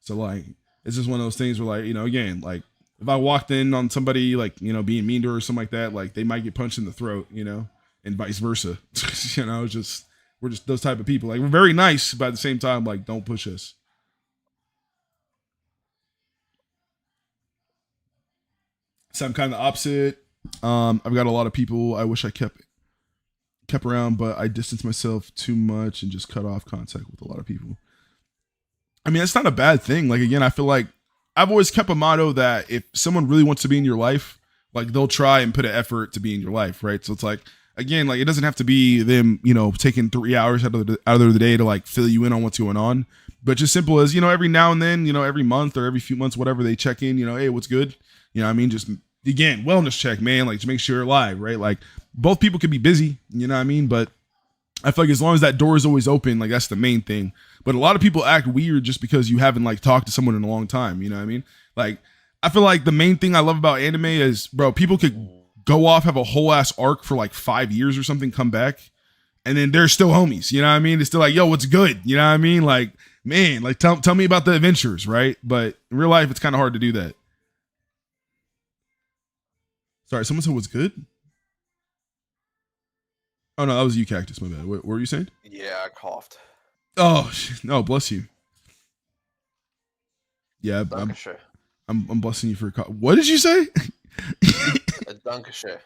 So like it's just one of those things where like, you know, again, like if I walked in on somebody like, you know, being mean to her or something like that, like they might get punched in the throat, you know, and vice versa. You know, we're just those type of people. Like we're very nice, but at the same time, like don't push us. So I'm kind of the opposite. I've got a lot of people I wish I kept around, but I distance myself too much and just cut off contact with a lot of people. I mean, it's not a bad thing. Like, again, I feel like I've always kept a motto that if someone really wants to be in your life, like they'll try and put an effort to be in your life, right? So it's like, again, like it doesn't have to be them, you know, taking 3 hours out of the day to like fill you in on what's going on, but just simple as, you know, every now and then, you know, every month or every few months, whatever, they check in, you know, hey, what's good? You know what I mean? Just again, wellness check, man, like to make sure you're alive, right? Like both people could be busy, you know what I mean? But I feel like as long as that door is always open, like that's the main thing. But a lot of people act weird just because you haven't like talked to someone in a long time, you know what I mean? Like I feel like the main thing I love about anime is, bro, people could go off, have a whole ass arc for like 5 years or something, come back, and then they're still homies, you know what I mean? It's still like, yo, what's good? You know what I mean? Like, man, like tell me about the adventures, right? But in real life, it's kind of hard to do that. Sorry, someone said what's good? Oh no, that was you, Cactus. My bad. What were you saying? Yeah, I coughed. Oh no, bless you. Yeah, I'm blessing you for a what did you say? A Dankeschön.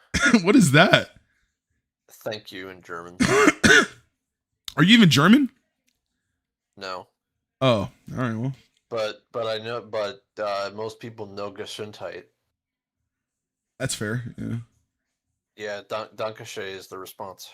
What is that? Thank you in German. Are you even German? No. Oh, all right. Well, but I know, most people know Gesundheit. That's fair. Yeah. Yeah, Dankeschön is the response.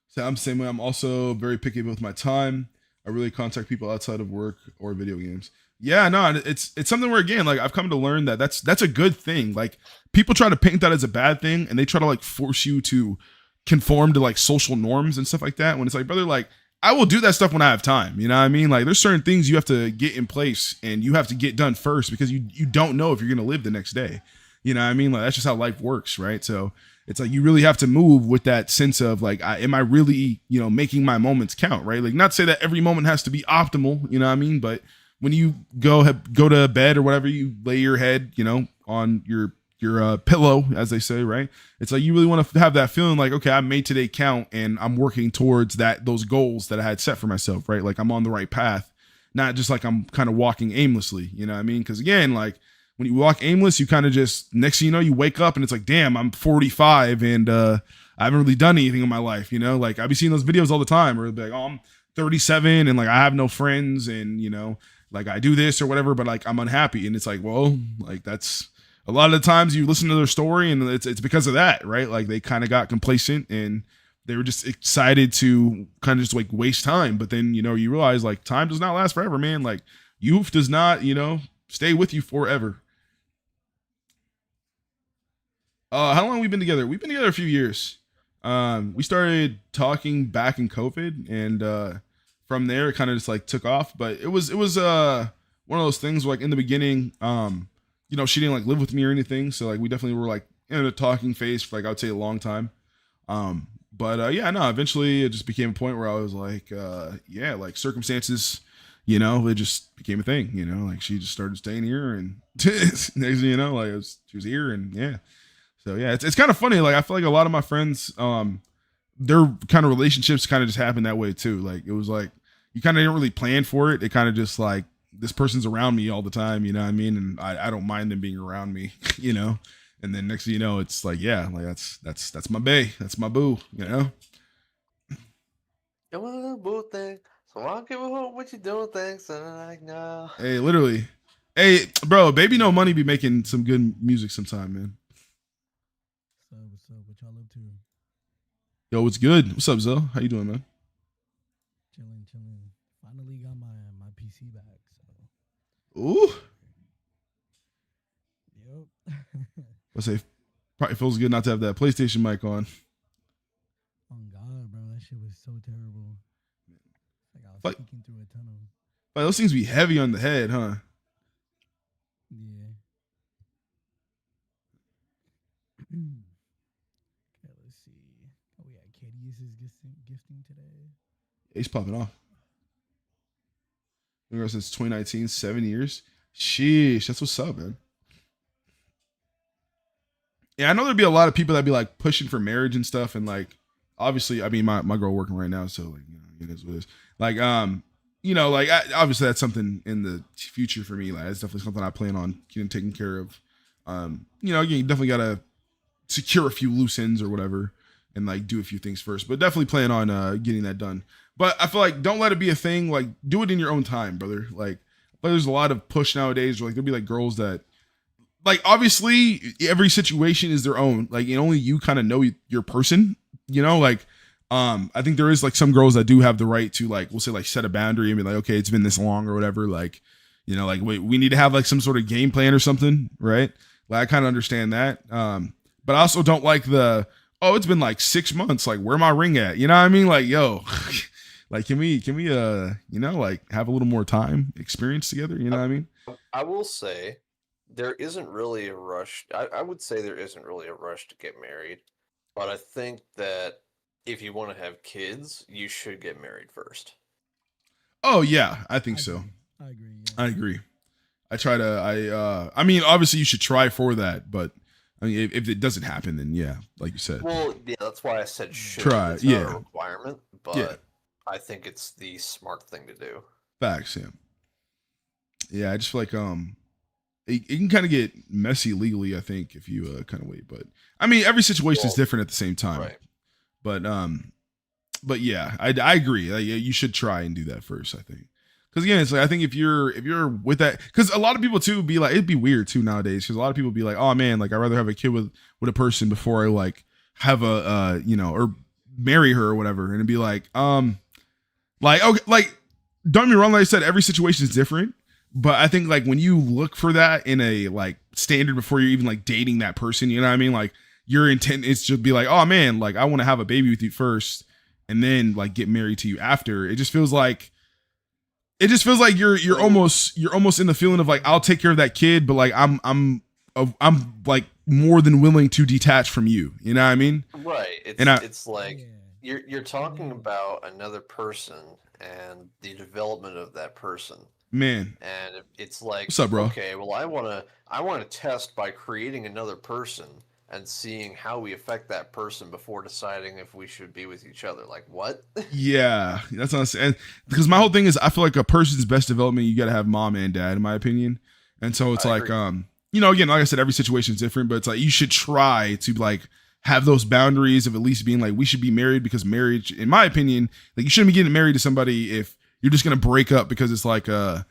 So I'm the same way. I'm also very picky with my time. I really contact people outside of work or video games. Yeah, no, it's something where again, like I've come to learn that that's a good thing. Like people try to paint that as a bad thing, and they try to like force you to conform to like social norms and stuff like that. When it's like, brother, like I will do that stuff when I have time. You know what I mean? Like there's certain things you have to get in place and you have to get done first because you don't know if you're gonna live the next day. You know what I mean? Like that's just how life works, right? So it's like you really have to move with that sense of like, am I really, you know, making my moments count, right? Like not to say that every moment has to be optimal, you know what I mean? But when you go to bed or whatever, you lay your head, you know, on your pillow, as they say, right? It's like you really want to have that feeling like, okay, I made today count and I'm working towards those goals that I had set for myself, right? Like I'm on the right path, not just like I'm kind of walking aimlessly, you know what I mean? Because again, like when you walk aimless, you kind of just, next thing you know, you wake up and it's like, damn, I'm 45 and I haven't really done anything in my life, you know? Like I be seeing those videos all the time where they're like, oh, I'm 37 and like I have no friends and, you know, like I do this or whatever, but like I'm unhappy. And it's like, well, like that's a lot of the times you listen to their story and it's because of that, right? Like they kind of got complacent and they were just excited to kind of just like waste time. But then, you know, you realize like time does not last forever, man. Like youth does not, you know, stay with you forever. How long have we been together? We've been together a few years. We started talking back in COVID, and from there it kind of just like took off. But it was one of those things where, like in the beginning, she didn't like live with me or anything, so like we definitely were like in a talking phase for like I would say a long time. But yeah, no, eventually it just became a point where I was like, yeah, like circumstances, it just became a thing, like she just started staying here, and next thing you know, like she was here, and yeah. So yeah, it's kind of funny. Like I feel like a lot of my friends, their kind of relationships kind of just happened that way too. Like it was like you kind of didn't really plan for it. It kind of just like this person's around me all the time, you know what I mean? And I don't mind them being around me, And then next thing you know, it's like, yeah, like that's my bae, that's my boo, It was a boo thing, so I don't give a hoot what you doing things. And I'm like, no. Hey, literally, hey, bro, Baby No Money be making some good music sometime, man. What's up? What y'all up to? Yo, what's good? What's up, Zell? How you doing, man? Chilling. Finally got my PC back. So. Ooh. Yep. I say, probably feels good not to have that PlayStation mic on. Oh God, bro, that shit was so terrible. Like I was speaking through a tunnel. Like those things be heavy on the head, huh? Yeah. Okay, let's see. Oh, we got Caddeus is gifting today. He's popping off. Since 2019, 7 years. Sheesh, that's what's up, man. Yeah, I know there'd be a lot of people that'd be like pushing for marriage and stuff, and like obviously, I mean, my girl working right now, so like it is what it is. Like obviously that's something in the future for me. Like it's definitely something I plan on taking care of. You definitely gotta secure a few loose ends or whatever, and like do a few things first. But definitely plan on getting that done. But I feel like don't let it be a thing. Like do it in your own time, brother. Like there's a lot of push nowadays. Where, like there'll be like girls that. Like obviously every situation is their own, like and only you kind of know your person, I think there is like some girls that do have the right to like, we'll say like set a boundary and be like, okay, it's been this long or whatever. Like, like we need to have like some sort of game plan or something. Right. Like I kind of understand that. But I also don't like it's been like 6 months. Like where my ring at? You know what I mean? Like, yo, like, can we like have a little more time experience together? You know what I mean? I will say, there isn't really a rush. I would say there isn't really a rush to get married, but I think that if you want to have kids, you should get married first. Oh yeah, I think so. I agree. Yeah. I agree. I mean, obviously you should try for that, but I mean, if it doesn't happen, then yeah, like you said. Well, yeah, that's why I said should. Try. It's not a requirement, but I think it's the smart thing to do. Facts, yeah. Yeah, I just feel like it can kind of get messy legally, I think, if you kind of wait. But I mean, every situation is different at the same time. Right. But yeah, I agree. Like, you should try and do that first, I think. Because again, it's like I think if you're with that, because a lot of people too be like, it'd be weird too nowadays. Because a lot of people be like, oh man, like I'd rather have a kid with a person before I like have a or marry her or whatever. And it'd be like okay, like don't get me wrong, like I said, every situation is different. But I think like when you look for that in a like standard before you're even like dating that person, you know what I mean? Like your intent is to be like, oh man, like I want to have a baby with you first and then like get married to you after. It just feels like you're almost in the feeling of like, I'll take care of that kid, but like I'm like more than willing to detach from you. You know what I mean? Right. It's like you're talking about another person and the development of that person. Man, and it's like, what's up, bro? Okay, well, I want to test by creating another person and seeing how we affect that person before deciding if we should be with each other. Like, what? Yeah, that's what I'm saying. Because my whole thing is, I feel like a person's best development, you got to have mom and dad, in my opinion. And so it's like, again, like I said, every situation is different, but it's like you should try to like have those boundaries of at least being like, we should be married, because marriage, in my opinion, like you shouldn't be getting married to somebody if you're just going to break up because it's like, oh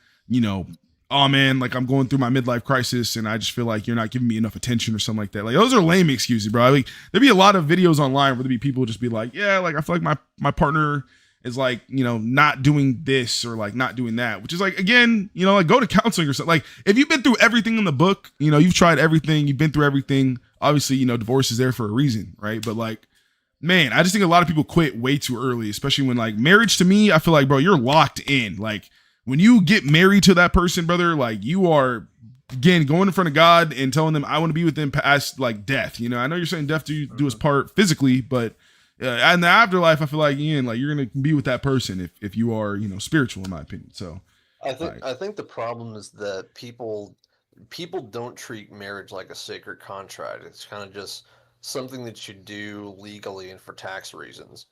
man, like I'm going through my midlife crisis and I just feel like you're not giving me enough attention or something like that. Like those are lame excuses, bro. Like there'd be a lot of videos online where there'd be people just be like, yeah, like I feel like my partner is like, you know, not doing this or like not doing that, which is like, again, you know, like go to counseling or something. Like if you've been through everything in the book, you know, you've tried everything, you've been through everything. Obviously, you know, divorce is there for a reason, right? But like, man, I just think a lot of people quit way too early, especially when like marriage to me, I feel like, bro, you're locked in. Like when you get married to that person, brother, like you are, again, going in front of God and telling them I want to be with them past like death. You know, I know you're saying death do his part physically, but in the afterlife, I feel like, Ian, like you're gonna be with that person if you are, you know, spiritual, in my opinion. So I think the problem is that people don't treat marriage like a sacred contract. It's kind of just something that you do legally and for tax reasons.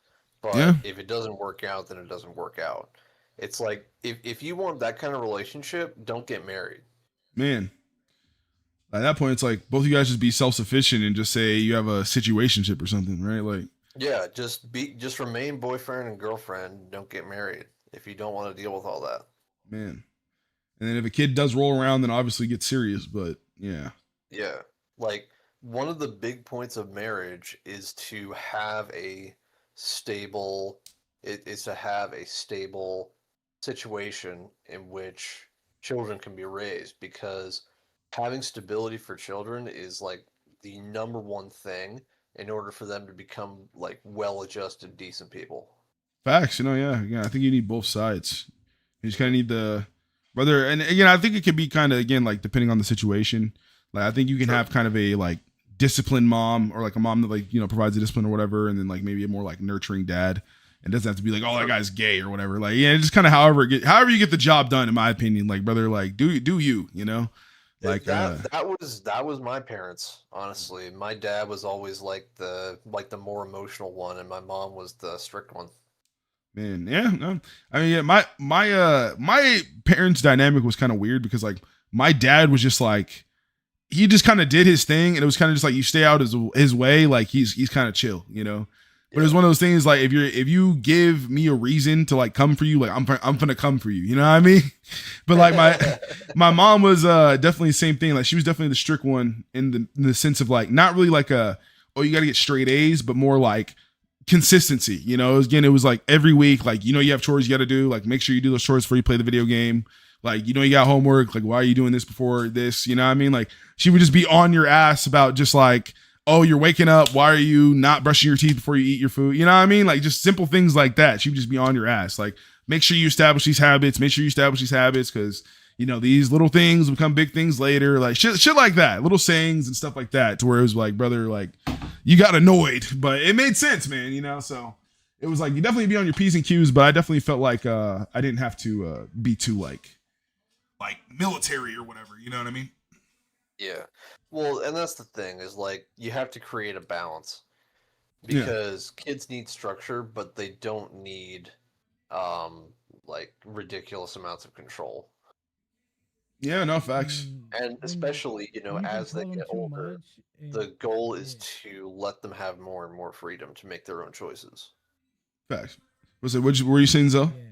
yeah, But if it doesn't work out, then it doesn't work out. It's like if you want that kind of relationship, don't get married. man. At that point, it's like both of you guys just be self-sufficient and just say you have a situationship or something, right? Like, Yeah, just remain boyfriend and girlfriend. Don't get married if you don't want to deal with all that. man. And then if a kid does roll around, then obviously get serious. But yeah, Yeah. Like one of the big points of marriage is to have a stable is to have a stable situation in which children can be raised because having stability for children is like the number one thing in order for them to become like well-adjusted decent people. facts. You know, yeah. I think you need both sides. You just kind of need the whether, and again, I think it could be kind of again like depending on the situation. Like I think you can Sure. have kind of a like disciplined mom or like a mom that like, you know, provides the discipline or whatever, and then like maybe a more like nurturing dad. It doesn't have to be like, oh, that guy's gay or whatever. Like, yeah, just kind of however you get the job done, in my opinion. Like, brother, like do you, you know? Like That was my parents, honestly. My dad was always like the more emotional one, and my mom was the strict one. man, yeah, no. I mean, yeah, my parents' dynamic was kind of weird because like my dad was just like he just kind of did his thing, and it was kind of just like you stay out his way, like he's kind of chill, you know. But it was one of those things like if you give me a reason to like come for you, like I'm gonna come for you, you know what I mean? But like my mom was definitely the same thing. Like she was definitely the strict one in the sense of like not really like you got to get straight A's, but more like consistency. You know, it was like every week, like, you know, you have chores you got to do, like make sure you do those chores before you play the video game. Like, you know, you got homework, like why are you doing this before this? You know what I mean? Like she would just be on your ass about just like, oh, you're waking up, why are you not brushing your teeth before you eat your food? You know what I mean? Like just simple things like that. She would just be on your ass. Like make sure you establish these habits, because you know, these little things become big things later. Like shit like that, little sayings and stuff like that, to where it was like, brother, like you got annoyed, but it made sense, man, you know? So it was like, you definitely be on your P's and Q's, but I definitely felt like I didn't have to be too like military or whatever, you know what I mean? Yeah. Well, and that's the thing is like you have to create a balance Yeah. because kids need structure, but they don't need like ridiculous amounts of control. Yeah, no facts. And especially, you know, when you as they control them get too older, much, the goal is yeah. to let them have more and more freedom to make their own choices. Facts. What were you saying, Zoe? Yeah,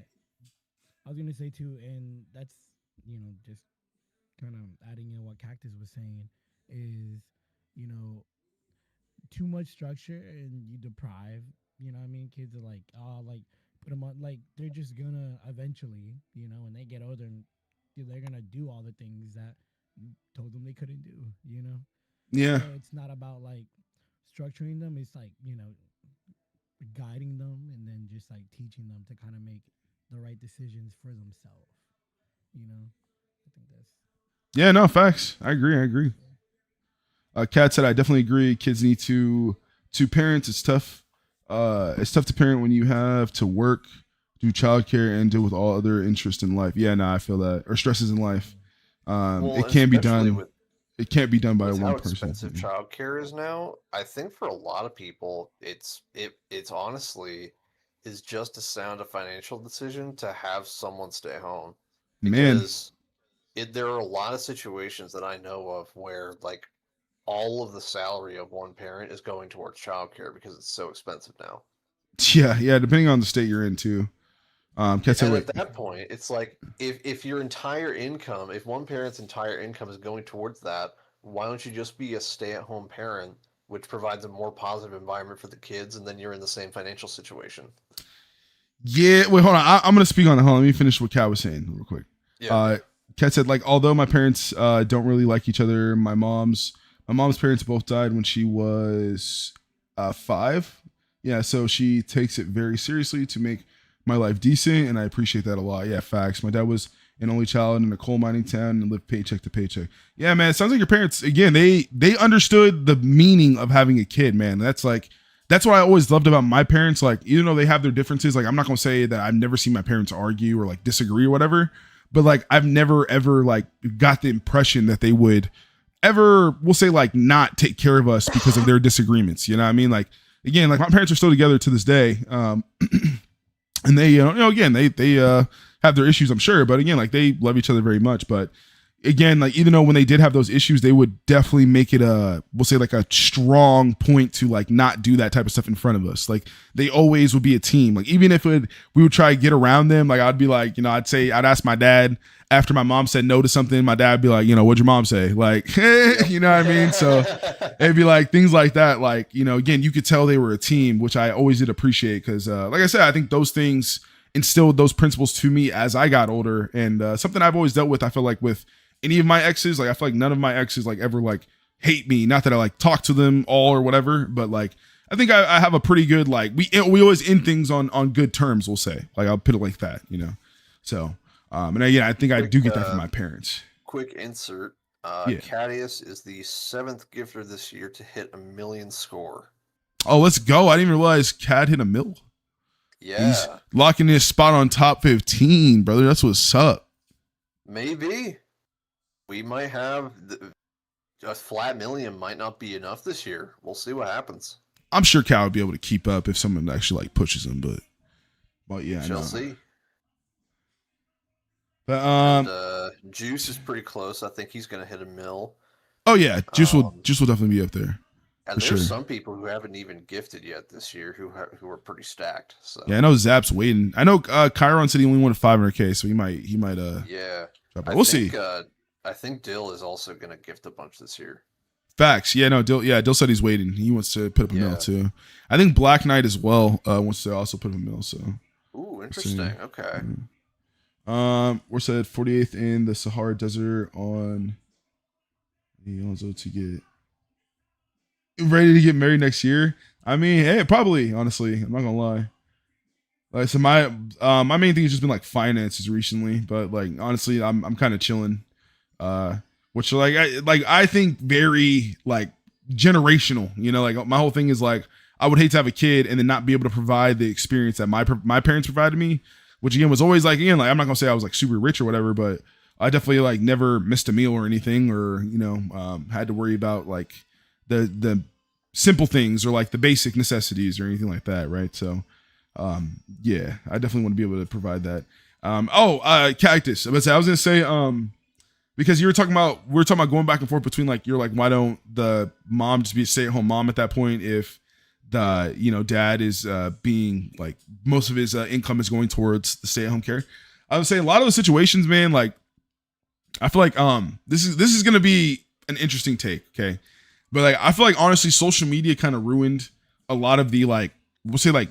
I was gonna say too, and that's, you know, just kind of adding in what Cactus was saying is, you know, too much structure and you deprive. You know what I mean? Kids are like, oh, like put them on, like they're just gonna eventually, you know, when they get older, and they're gonna do all the things that you told them they couldn't do. You know? Yeah. So it's not about like structuring them. It's like, you know, guiding them and then just like teaching them to kind of make the right decisions for themselves. You know, I think that's. Yeah, no, facts. I agree. Kat said I definitely agree. Kids need two parents. It's tough. It's tough to parent when you have to work, do childcare, and deal with all other interests in life. Yeah, no, I feel that. Or stresses in life. Well, It can't be especially done. It can't be done by with one how person. expensive childcare is now, I think for a lot of people, it's honestly is just a sound a financial decision to have someone stay home Man, because there are a lot of situations that I know of where like all of the salary of one parent is going towards childcare because it's so expensive now. yeah. Depending on the state you're in too. Kat said, And wait. at that point, it's like if your entire income, if one parent's entire income is going towards that, why don't you just be a stay-at-home parent, which provides a more positive environment for the kids, and then you're in the same financial situation? Yeah, wait, hold on. I'm gonna speak on that. Hold on, let me finish what Kat was saying real quick. Yeah. Kat said, like, although my parents don't really like each other, my mom's parents both died when she was 5. Yeah, so she takes it very seriously to make my life decent, and I appreciate that a lot. Yeah, facts. My dad was an only child in a coal mining town and lived paycheck to paycheck. Yeah, man, it sounds like your parents, again, they understood the meaning of having a kid, man. That's what I always loved about my parents. Like, even though they have their differences, like, I'm not gonna say that I've never seen my parents argue or like disagree or whatever, but like I've never ever like got the impression that they would ever, we'll say, like, not take care of us because of their disagreements. You know what I mean? Like, again, like my parents are still together to this day. And they, again, they have their issues, I'm sure, but again, like they love each other very much. But again, like even though when they did have those issues, they would definitely make it we'll say like a strong point to like not do that type of stuff in front of us. Like they always would be a team. Like even if we would try to get around them, like I'd be like, I'd ask my dad after my mom said no to something, my dad would be like, what'd your mom say? Like, you know what I mean? So it'd be like things like that. Like, again, you could tell they were a team, which I always did appreciate. Cause like I said, I think those things instilled those principles to me as I got older. And something I've always dealt with, I feel like with any of my exes, like I feel like none of my exes like ever like hate me. Not that I like talk to them all or whatever, but like I think I have a pretty good like we always end things on good terms. We'll say, like I'll put it like that, So and again, I think I do get that from my parents. Quick insert: Caddeus is the 7th gifter this year to hit 1 million score. Oh, let's go! I didn't even realize Cad hit 1 mil. Yeah, he's locking his spot on top 15, brother. That's what's up. Maybe we might have a flat million. Might not be enough this year. We'll see what happens. I'm sure Cal would be able to keep up if someone actually like pushes him, but yeah, shall see. But and, Juice is pretty close. I think he's gonna hit 1 mil. Oh yeah, Juice will definitely be up there. And there's some people who haven't even gifted yet this year who are pretty stacked. So yeah, I know Zap's waiting. I know Chiron said he only wanted 500K, so he might yeah. We'll see. I think Dill is also gonna gift a bunch this year. Facts. Yeah, no, Dill said he's waiting. He wants to put up a mil too. I think Black Knight as well wants to also put up a mil. So ooh, interesting. Okay. We're said 48th in the Sahara Desert on also to get ready to get married next year. I mean, hey, probably, honestly. I'm not gonna lie. Like, so my main thing has just been like finances recently, but like honestly, I'm kind of chilling. Which I think very like generational. Like my whole thing is like I would hate to have a kid and then not be able to provide the experience that my parents provided me. Which again was always like I'm not gonna say I was like super rich or whatever, but I definitely like never missed a meal or anything, or had to worry about like the simple things or like the basic necessities or anything like that, right? So yeah, I definitely want to be able to provide that. Cactus. I was gonna say because we were talking about going back and forth between like you're like why don't the mom just be a stay-at-home mom at that point if the dad is being like most of his income is going towards the stay-at-home care. I would say a lot of the situations, man, like I feel like this is gonna be an interesting take, okay? But like I feel like honestly social media kind of ruined a lot of the like we'll say like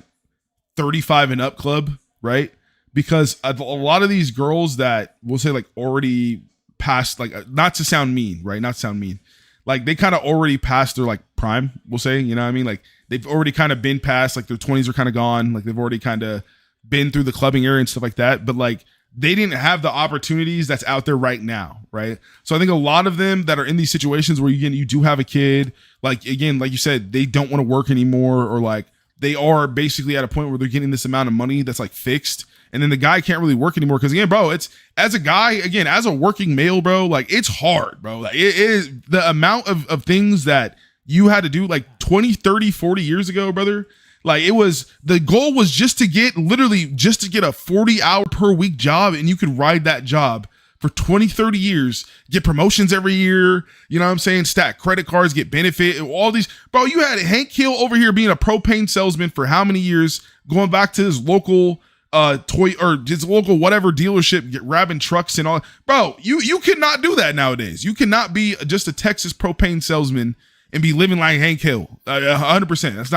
35 and up club, right? Because a lot of these girls that we'll say like already passed, like not to sound mean, right? Not to sound mean. Like they kind of already passed their like prime, we'll say, you know what I mean? Like they've already kind of been past, like their 20s are kind of gone. Like they've already kind of been through the clubbing area and stuff like that. But like they didn't have the opportunities that's out there right now, right? So I think a lot of them that are in these situations where you do have a kid, like again, like you said, they don't want to work anymore, or like they are basically at a point where they're getting this amount of money that's like fixed. And then the guy can't really work anymore. Cause again, bro, it's as a guy, again, as a working male, bro, like it's hard, bro. Like it is the amount of things that you had to do like 20, 30, 40 years ago, brother. Like the goal was just to get a 40-hour per week job, and you could ride that job for 20, 30 years, get promotions every year, you know what I'm saying? Stack credit cards, get benefit, all these. Bro, you had Hank Hill over here being a propane salesman for how many years, going back to his local toy or his local whatever dealership, get grabbing trucks and all. Bro, you cannot do that nowadays. You cannot be just a Texas propane salesman and be living like Hank Hill. 100%. That's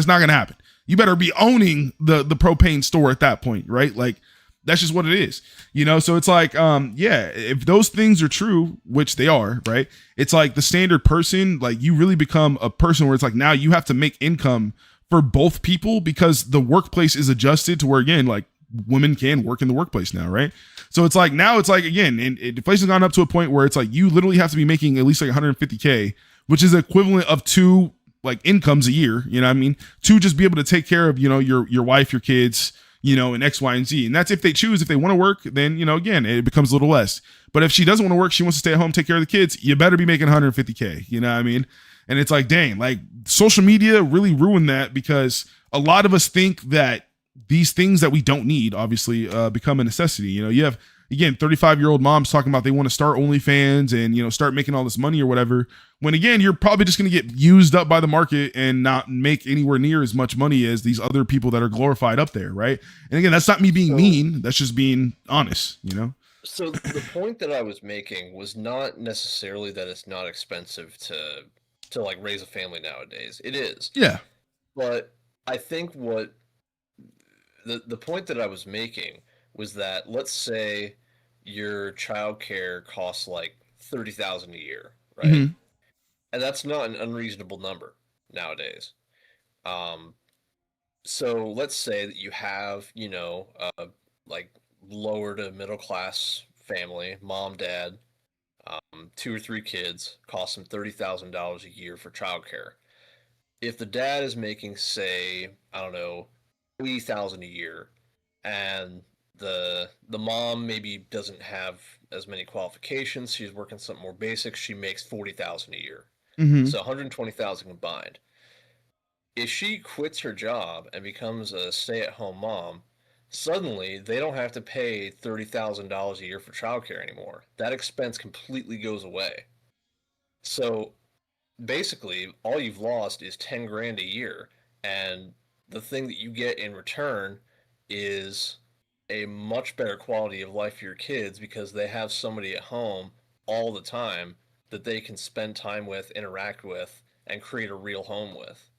not gonna happen. You better be owning the propane store at that point, right? Like that's just what it is, you know? So it's like, yeah, if those things are true, which they are, right? It's like the standard person, like you really become a person where it's like now you have to make income for both people because the workplace is adjusted to where, again, like women can work in the workplace now, right? So it's like now it's like, again, and inflation's gone up to a point where it's like you literally have to be making at least like 150K, which is the equivalent of 2 like incomes a year, you know what I mean? To just be able to take care of, you know, your wife, your kids, you know, and X, Y, and Z. And that's if they choose. If they want to work, then, you know, again, it becomes a little less. But if she doesn't want to work, she wants to stay at home, take care of the kids, you better be making 150K, you know what I mean? And it's like, dang, like social media really ruined that because a lot of us think that these things that we don't need, obviously, become a necessity. You know, you have, again, 35-year-old moms talking about they want to start OnlyFans and, you know, start making all this money or whatever. When, again, you're probably just going to get used up by the market and not make anywhere near as much money as these other people that are glorified up there, right? And again, that's not me being mean. That's just being honest, you know? So the point that I was making was not necessarily that it's not expensive to like raise a family nowadays. It is. Yeah. But I think what the point that I was making was that let's say your childcare costs like 30,000 a year, right? Mm-hmm. And that's not an unreasonable number nowadays. So let's say that you have, you know, like lower to middle class family, mom, dad, 2 or 3 kids, costs them $30,000 a year for childcare. If the dad is making, say, I don't know, 80,000 a year, and the mom maybe doesn't have as many qualifications, she's working something more basic, she makes 40,000 a year. Mm-hmm. So 120,000 combined. If she quits her job and becomes a stay-at-home mom, suddenly they don't have to pay $30,000 a year for childcare anymore. That expense completely goes away. So basically, all you've lost is 10 grand a year, and the thing that you get in return is a much better quality of life for your kids because they have somebody at home all the time that they can spend time with, interact with, and create a real home with.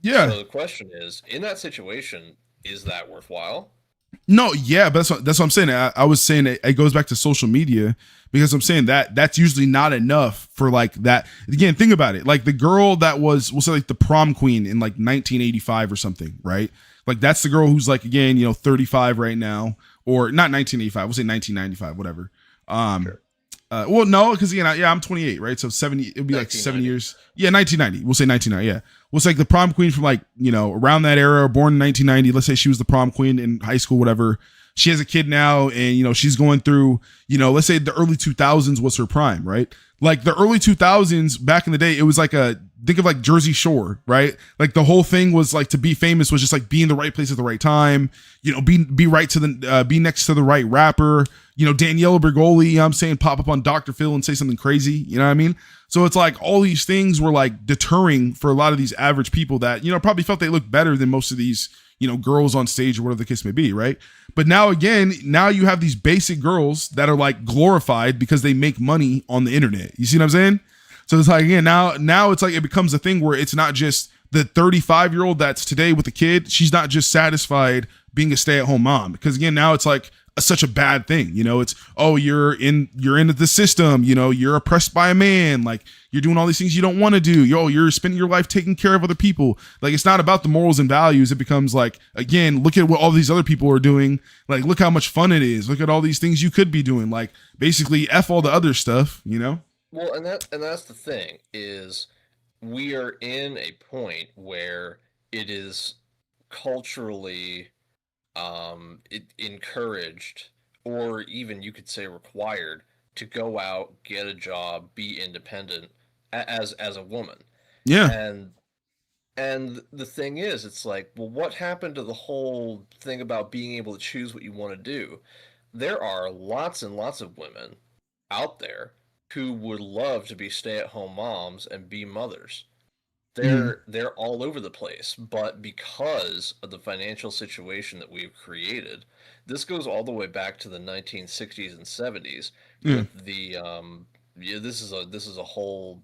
Yeah. So the question is, in that situation, is that worthwhile? No, yeah, but that's what I'm saying. I was saying it goes back to social media because I'm saying that's usually not enough for like that. Again, think about it. Like the girl that was, we'll say like the prom queen in like 1985 or something, right? Like that's the girl who's like, again, you know, 35 right now, or not 1985, we'll say 1995, whatever. Sure. Well, no, because again, I'm 28, right? So 70, it'd be like 7 years. Yeah, 1990. We'll say 1990. Yeah, we'll say like the prom queen from like, you know, around that era, born in 1990. Let's say she was the prom queen in high school, whatever. She has a kid now, and you know she's going through, you know, let's say the early 2000s was her prime, right? Like the early 2000s back in the day, it was like think of like Jersey Shore, right? Like the whole thing was like to be famous was just like be in the right place at the right time, you know, be right to the be next to the right rapper, you know, Daniela Bergoli, you know what I'm saying, pop up on Dr. Phil and say something crazy, you know what I mean? So it's like all these things were like deterring for a lot of these average people that, you know, probably felt they looked better than most of these, you know, girls on stage or whatever the case may be, right? But now again, now you have these basic girls that are like glorified because they make money on the internet. You see what I'm saying? So it's like, again, now it's like it becomes a thing where it's not just the 35-year-old that's today with a kid. She's not just satisfied being a stay-at-home mom, because again, now it's like such a bad thing. You know, it's, oh, you're in the system, you know, you're oppressed by a man, like you're doing all these things you don't want to do. You're spending your life taking care of other people. Like it's not about the morals and values. It becomes like, again, look at what all these other people are doing. Like, look how much fun it is. Look at all these things you could be doing. Like basically F all the other stuff, you know? Well, and that's the thing is we are in a point where it is culturally encouraged, or even you could say required, to go out, get a job, be independent as a woman. Yeah. And the thing is, it's like, well, what happened to the whole thing about being able to choose what you want to do? There are lots and lots of women out there who would love to be stay-at-home moms and be mothers. They're all over the place, but because of the financial situation that we've created, this goes all the way back to the 1960s and 70s with the this is a whole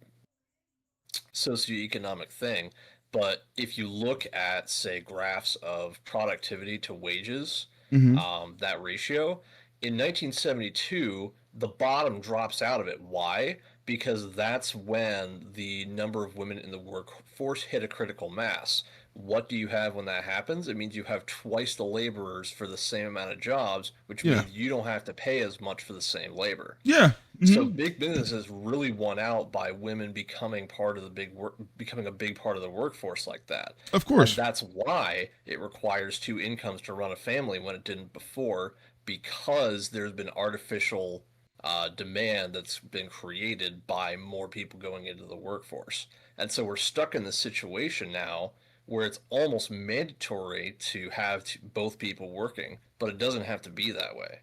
socioeconomic thing, But if you look at, say, graphs of productivity to wages, Mm-hmm. that ratio, in 1972, the bottom drops out of it. Why? Because that's when the number of women in the workforce hit a critical mass. What do you have when that happens? It means you have twice the laborers for the same amount of jobs, which Yeah. means you don't have to pay as much for the same labor. Yeah. So Mm-hmm. big business is really won out by women becoming part of becoming a big part of the workforce like that. Of And course. that's why it requires two incomes to run a family when it didn't before, because there's been artificial demand that's been created by more people going into the workforce. And so we're stuck in this situation now where it's almost mandatory to have both people working, but it doesn't have to be that way.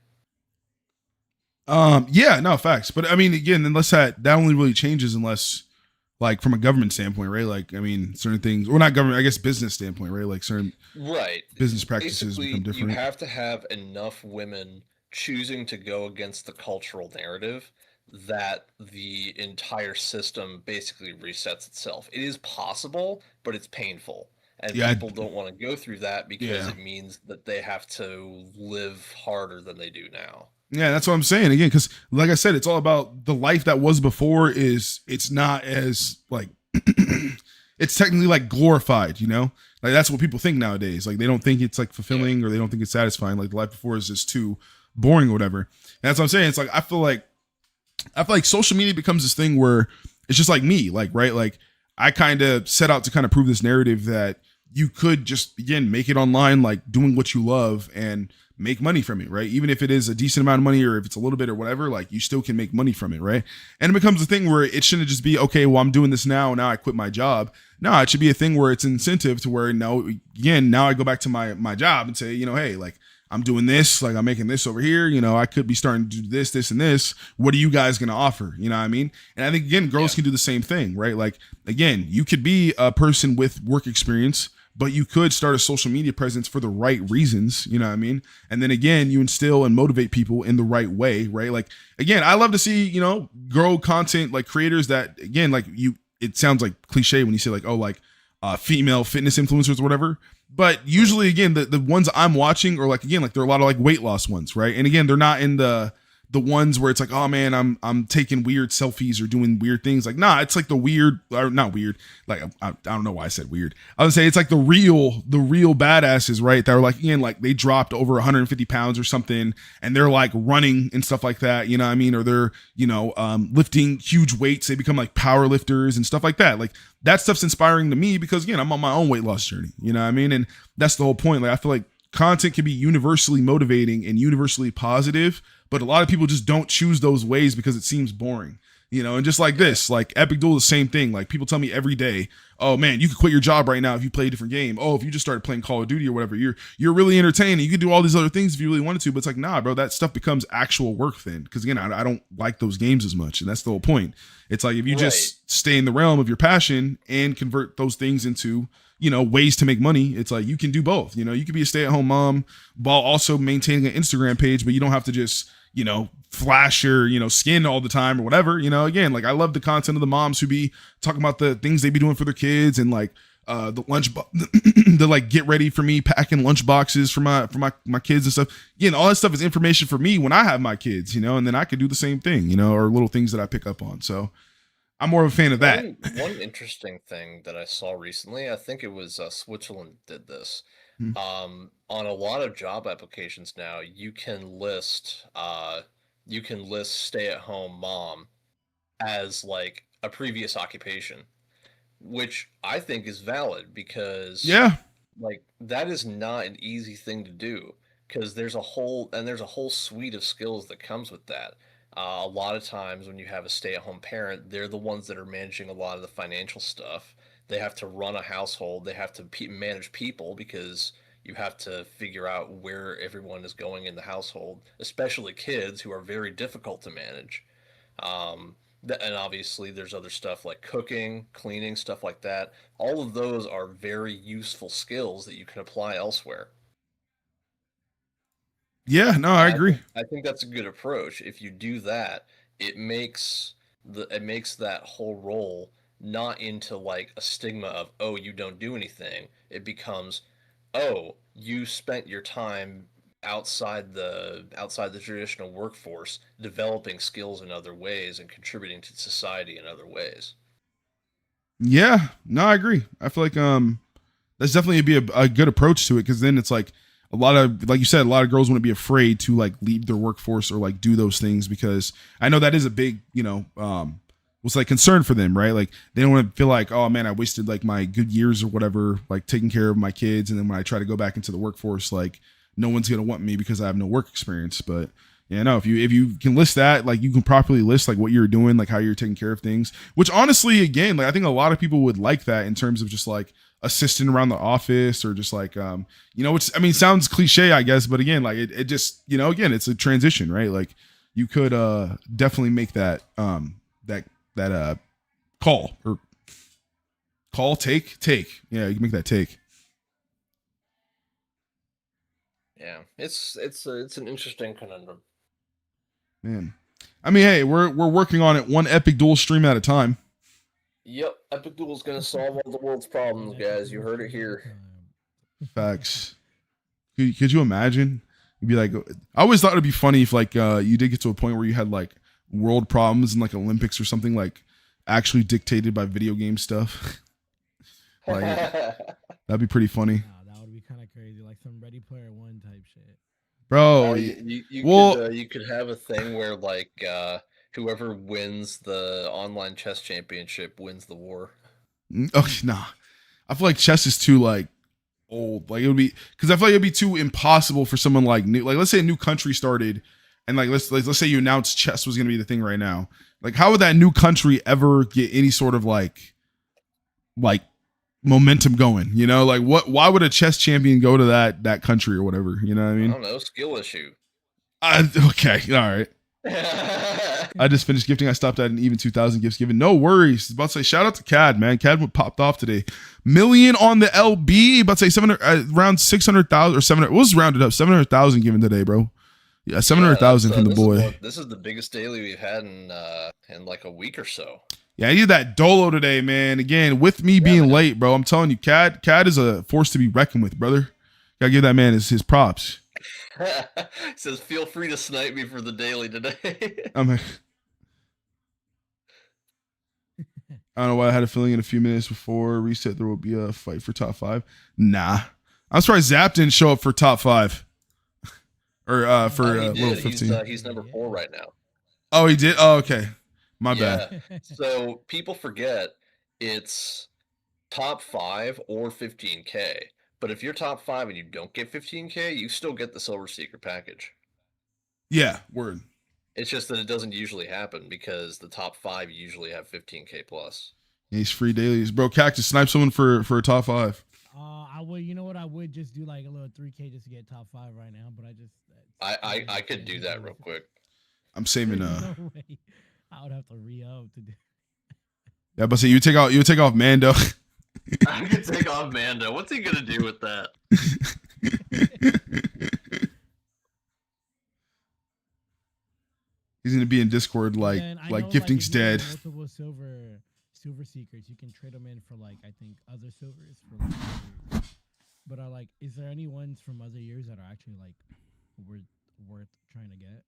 Yeah, no facts. But I mean, again, unless that only really changes unless, like, from a government standpoint, right? Like, I mean, certain things, or not government, I guess business standpoint, right? Like certain Right. business practices Basically, become you different. have to have enough women choosing to go against the cultural narrative that the entire system basically resets itself. It is possible, but it's painful. And Yeah, people don't want to go through that because yeah, it means that they have to live harder than they do now. yeah. That's what I'm saying again, because like I said, it's all about the life that was before. It's not as like it's technically like glorified, you know. Like that's what people think nowadays. Like they don't think it's like fulfilling or they don't think it's satisfying. Like the life before is just too boring or whatever. And that's what I'm saying. It's like I feel like social media becomes this thing where it's just like me, like, right? Like I kind of set out to kind of prove this narrative that you could just, again, make it online, like doing what you love and make money from it, right? Even if it is a decent amount of money or if it's a little bit or whatever, like you still can make money from it, right? And it becomes a thing where it shouldn't just be, okay, well, I'm doing this now I quit my job. No, it should be a thing where it's incentive to where now I go back to my job and say, hey, like I'm doing this, like I'm making this over here, I could be starting to do this and this. What are you guys going to offer? You know what I mean? And I think, again, girls can do the same thing, right? Like, again, you could be a person with work experience, but you could start a social media presence for the right reasons, you know what I mean? And then again, you instill and motivate people in the right way, right? Like, again, I love to see, girl content, like creators that, again, like it sounds like cliche when you say like, oh, like female fitness influencers or whatever. But usually, again, the ones I'm watching are like, again, like there are a lot of like weight loss ones, right? And again, they're not in the ones where it's like, oh man, I'm taking weird selfies or doing weird things. Like, nah, it's like the weird, or not weird. Like, I don't know why I said weird. I would say it's like the real badasses, right? That are like, again, like they dropped over 150 pounds or something, and they're like running and stuff like that. You know what I mean? Or they're, lifting huge weights. They become like power lifters and stuff like that. Like that stuff's inspiring to me because, again, I'm on my own weight loss journey. You know what I mean? And that's the whole point. Like, I feel like content can be universally motivating and universally positive, but a lot of people just don't choose those ways because it seems boring, and just like this, like Epic Duel, the same thing. Like people tell me every day, oh man, you could quit your job right now if you play a different game. Oh, if you just started playing Call of Duty or whatever, you're really entertaining. You could do all these other things if you really wanted to, but it's like, nah, bro, that stuff becomes actual work then. Because again, I don't like those games as much, and that's the whole point. It's like if you just stay in the realm of your passion and convert those things into ways to make money, it's like you can do both. You could be a stay-at-home mom while also maintaining an Instagram page, but you don't have to just flash your skin all the time or whatever. Again, like I love the content of the moms who be talking about the things they be doing for their kids and like the the like get ready for me packing lunch boxes for my kids and stuff. All that stuff is information for me when I have my kids, and then I can do the same thing, or little things that I pick up on. So I'm more of a fan of that. One interesting thing that I saw recently, I think it was Switzerland did this. On a lot of job applications now, you can list stay-at-home mom as like a previous occupation, which I think is valid because like that is not an easy thing to do because there's a whole suite of skills that comes with that. A lot of times when you have a stay-at-home parent, they're the ones that are managing a lot of the financial stuff. They have to run a household. They have to manage people because you have to figure out where everyone is going in the household, especially kids who are very difficult to manage. And obviously there's other stuff like cooking, cleaning, stuff like that. All of those are very useful skills that you can apply elsewhere. Yeah, no, I agree. I think that's a good approach. If you do that, it makes that whole role not into like a stigma of, oh, you don't do anything. It becomes, oh, you spent your time outside the traditional workforce developing skills in other ways and contributing to society in other ways. Yeah, no, I agree. I feel like that's definitely be a good approach to it, because then it's like a lot of, like you said, a lot of girls wouldn't be afraid to like leave their workforce or like do those things, because I know that is a big, what's like concern for them, right? Like they don't want to feel like, oh man, I wasted like my good years or whatever, like taking care of my kids, and then when I try to go back into the workforce, like no one's gonna want me because I have no work experience. But yeah, no, if you can list that, like you can properly list like what you're doing, like how you're taking care of things, which honestly, again, like I think a lot of people would like that in terms of just like assistant around the office, or just like which I mean sounds cliche, I guess, but again, like it just, again, it's a transition, right? Like you could definitely make that that take. Yeah, you can make that take. Yeah, it's an interesting conundrum. Man, I mean, hey, we're working on it one epic duel stream at a time. Yep, Epic Duel's gonna solve all the world's problems, guys. You heard it here. Facts. Could you imagine? You'd be like, I always thought it'd be funny if like you did get to a point where you had like world problems in like Olympics or something, like actually dictated by video game stuff. Like that'd be pretty funny. Wow, that would be kind of crazy, like some Ready Player One type shit. Bro, you could have a thing where like whoever wins the online chess championship wins the war. Okay, nah. I feel like chess is too like old. Like it would be, because I feel like it'd be too impossible for someone like new. Like let's say a new country started, and like let's say you announced chess was gonna be the thing right now. Like how would that new country ever get any sort of like momentum going? Like what? Why would a chess champion go to that country or whatever? You know what I mean? I don't know. Skill issue. Okay, all right. I just finished gifting. I stopped at an even 2,000 gifts given. No worries. About to say shout out to Cad, man. Cad popped off today. million on the LB. About to say 700, around 600,000 or 700. What was rounded up? 700,000 given today, bro. Yeah, 700,000 from the boy. This is the biggest daily we've had in like a week or so. Yeah, I need that dolo today, man. Again, with me being late, bro. I'm telling you, Cad is a force to be reckoned with, brother. Gotta give that man his props. Says, feel free to snipe me for the daily today. I don't know why I had a feeling in a few minutes before reset there will be a fight for top 5. Nah. I'm surprised Zap didn't show up for top 5. Or for little 15. He's number 4 right now. Oh, he did? Oh, okay. My bad. So people forget it's top 5 or 15K. But if you're top 5 and you don't get 15K, you still get the Silver Seeker package. Yeah, word. It's just that it doesn't usually happen because the top 5 usually have 15K plus. Yeah, he's free dailies. Bro, Cactus, snipe someone for a top 5. I would, you know what? I would just do like a little 3K just to get top 5 right now, but I could do that real quick. I'm saving no way. I would have to re-up to do. Yeah, but say you take off Mando. I could take off Mando. What's he gonna do with that? He's gonna be in Discord like gifting's dead. Multiple silver seekers, you can trade them in for like I think other silvers for like but is there any ones from other years that are actually like worth trying to get?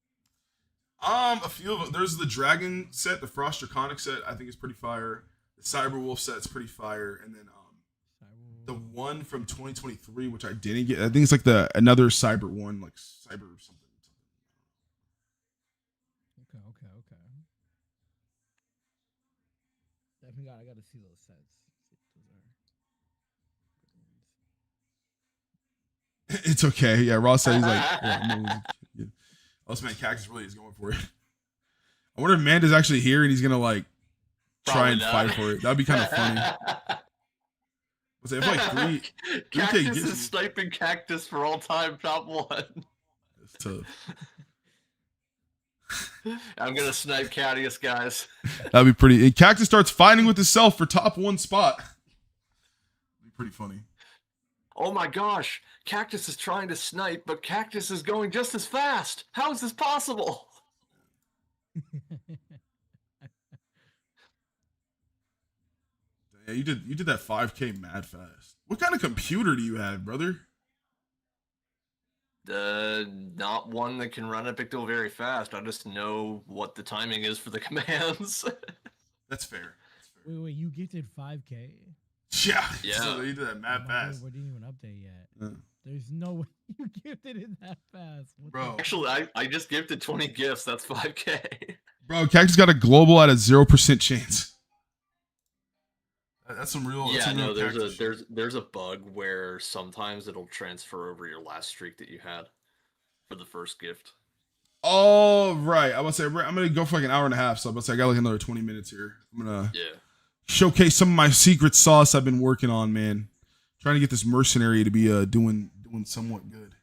A few of them. There's the Dragon set, the Frost Draconic set. I think is pretty fire. The Cyber Wolf set's pretty fire, and then the one from 2023, which I didn't get. I think it's like another Cyber one, like Cyber something. Okay. Definitely I gotta see those sets. It's okay. Yeah, Ross said he's like, yeah. Oh, this man Cactus really is going for it. I wonder if Amanda's actually here and he's gonna like try and fight for it. That'd be kind of funny. Let's say if like three Cactus is sniping Cactus for all time top 1. It's tough. I'm gonna snipe Caddeus, guys. That'd be pretty. And Cactus starts fighting with himself for top 1 spot. That'd be pretty funny. Oh my gosh, Cactus is trying to snipe, but Cactus is going just as fast. How is this possible? Yeah, you did that 5K mad fast. What kind of computer do you have, brother? Not one that can run Epic Duel very fast. I just know what the timing is for the commands. That's fair. Wait, you gifted 5K? Yeah. Yeah. So you did that mad fast. We didn't even update yet. Yeah. There's no way you gifted it that fast. What Bro. Actually, I just gifted 20 gifts. That's 5K. Bro, Cactus got a global at a 0% chance. That's some real. Yeah, some real no, Cactus shit. there's a bug where sometimes it'll transfer over your last streak that you had for the first gift. Oh right, I was say I'm gonna go for like an hour and a half. So I'm about to say I got like another 20 minutes here. I'm gonna showcase some of my secret sauce I've been working on, man. Trying to get this mercenary to be doing somewhat good.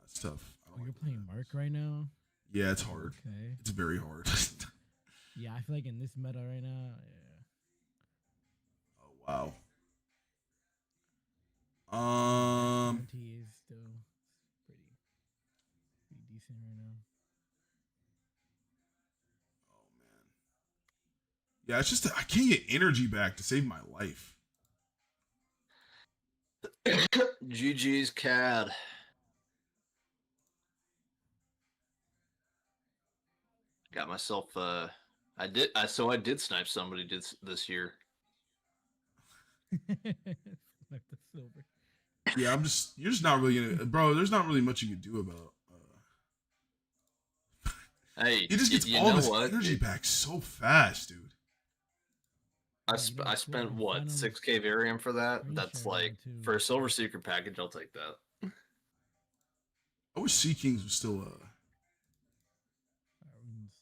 That's tough. Oh, you're playing Mark right now? Yeah, it's hard. Okay. It's very hard. Yeah, I feel like in this meta right now, yeah. Oh wow. T is still pretty decent right now. Oh man. Yeah, it's just I can't get energy back to save my life. GG's CAD. Got myself I did snipe somebody this year. Like the silver. Yeah, you're just not really gonna, bro. There's not really much you can do about. Hey, He just gets all this energy back so fast, dude. I spent what 6K Varium for that. That's like for a silver secret package. I'll take that. I wish Sea Kings was still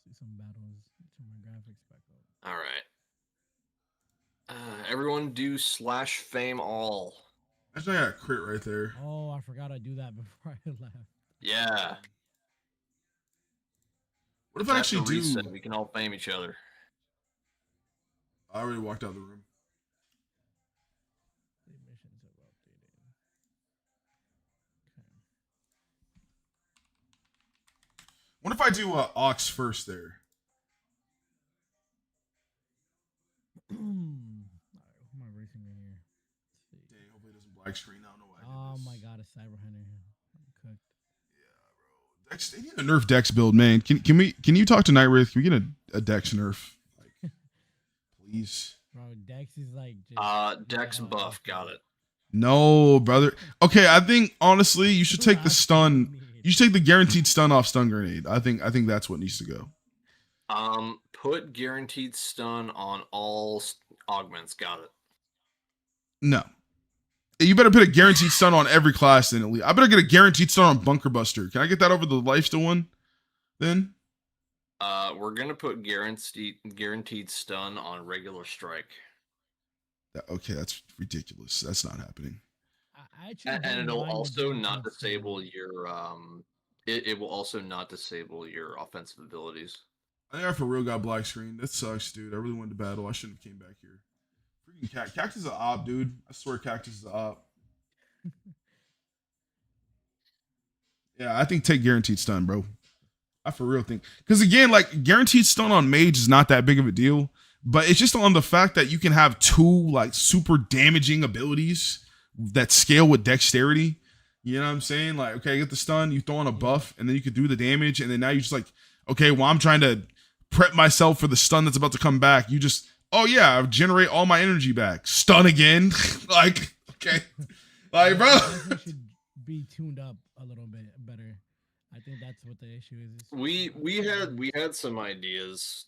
See some battles. Turn my graphics back up. All right. Everyone do /fame all. Actually, I got a crit right there. Oh, I forgot I do that before I left. Yeah. What if I actually do? Reset, we can all fame each other. I already walked out of the room. The missions have updated. Okay. What if I do Ox first there? Alright, who am I racing right here? Let's see. Dang, hopefully it doesn't black screen. I don't know why. Oh my god, a Cyber Hunter. I'm cooked. Dex, they need a nerf Dex build, man. Can you talk to Nightwraith? Can we get a Dex nerf? Like, please. Bro, Dex is like just Dex buff, got it. No, brother. Okay, I think honestly you should take the stun. You should take the guaranteed stun off stun grenade. I think that's what needs to go. Put guaranteed stun on all augments. Got it. No. You better put a guaranteed stun on every class then at least. I better get a guaranteed stun on Bunker Buster. Can I get that over the lifesteal one then? We're gonna put guaranteed stun on regular strike. Okay, that's ridiculous. That's not happening. And it'll also not disable your it will also not disable your offensive abilities. I think I for real got black screen. That sucks, dude. I really wanted to battle. I shouldn't have came back here. Freaking Cactus is an op, dude. I swear Cactus is an op. Yeah, I think take guaranteed stun, bro. I for real think. Because again, like guaranteed stun on mage is not that big of a deal. But it's just on the fact that you can have two like super damaging abilities that scale with dexterity. You know what I'm saying? Like, okay, get the stun, you throw on a buff, and then you could do the damage, and then now you're just like, okay, well, I'm trying to prep myself for the stun that's about to come back. You just, oh yeah, generate all my energy back. Stun again. Like, okay. Like, bro. It should be tuned up a little bit better. I think that's what the issue is. We had some ideas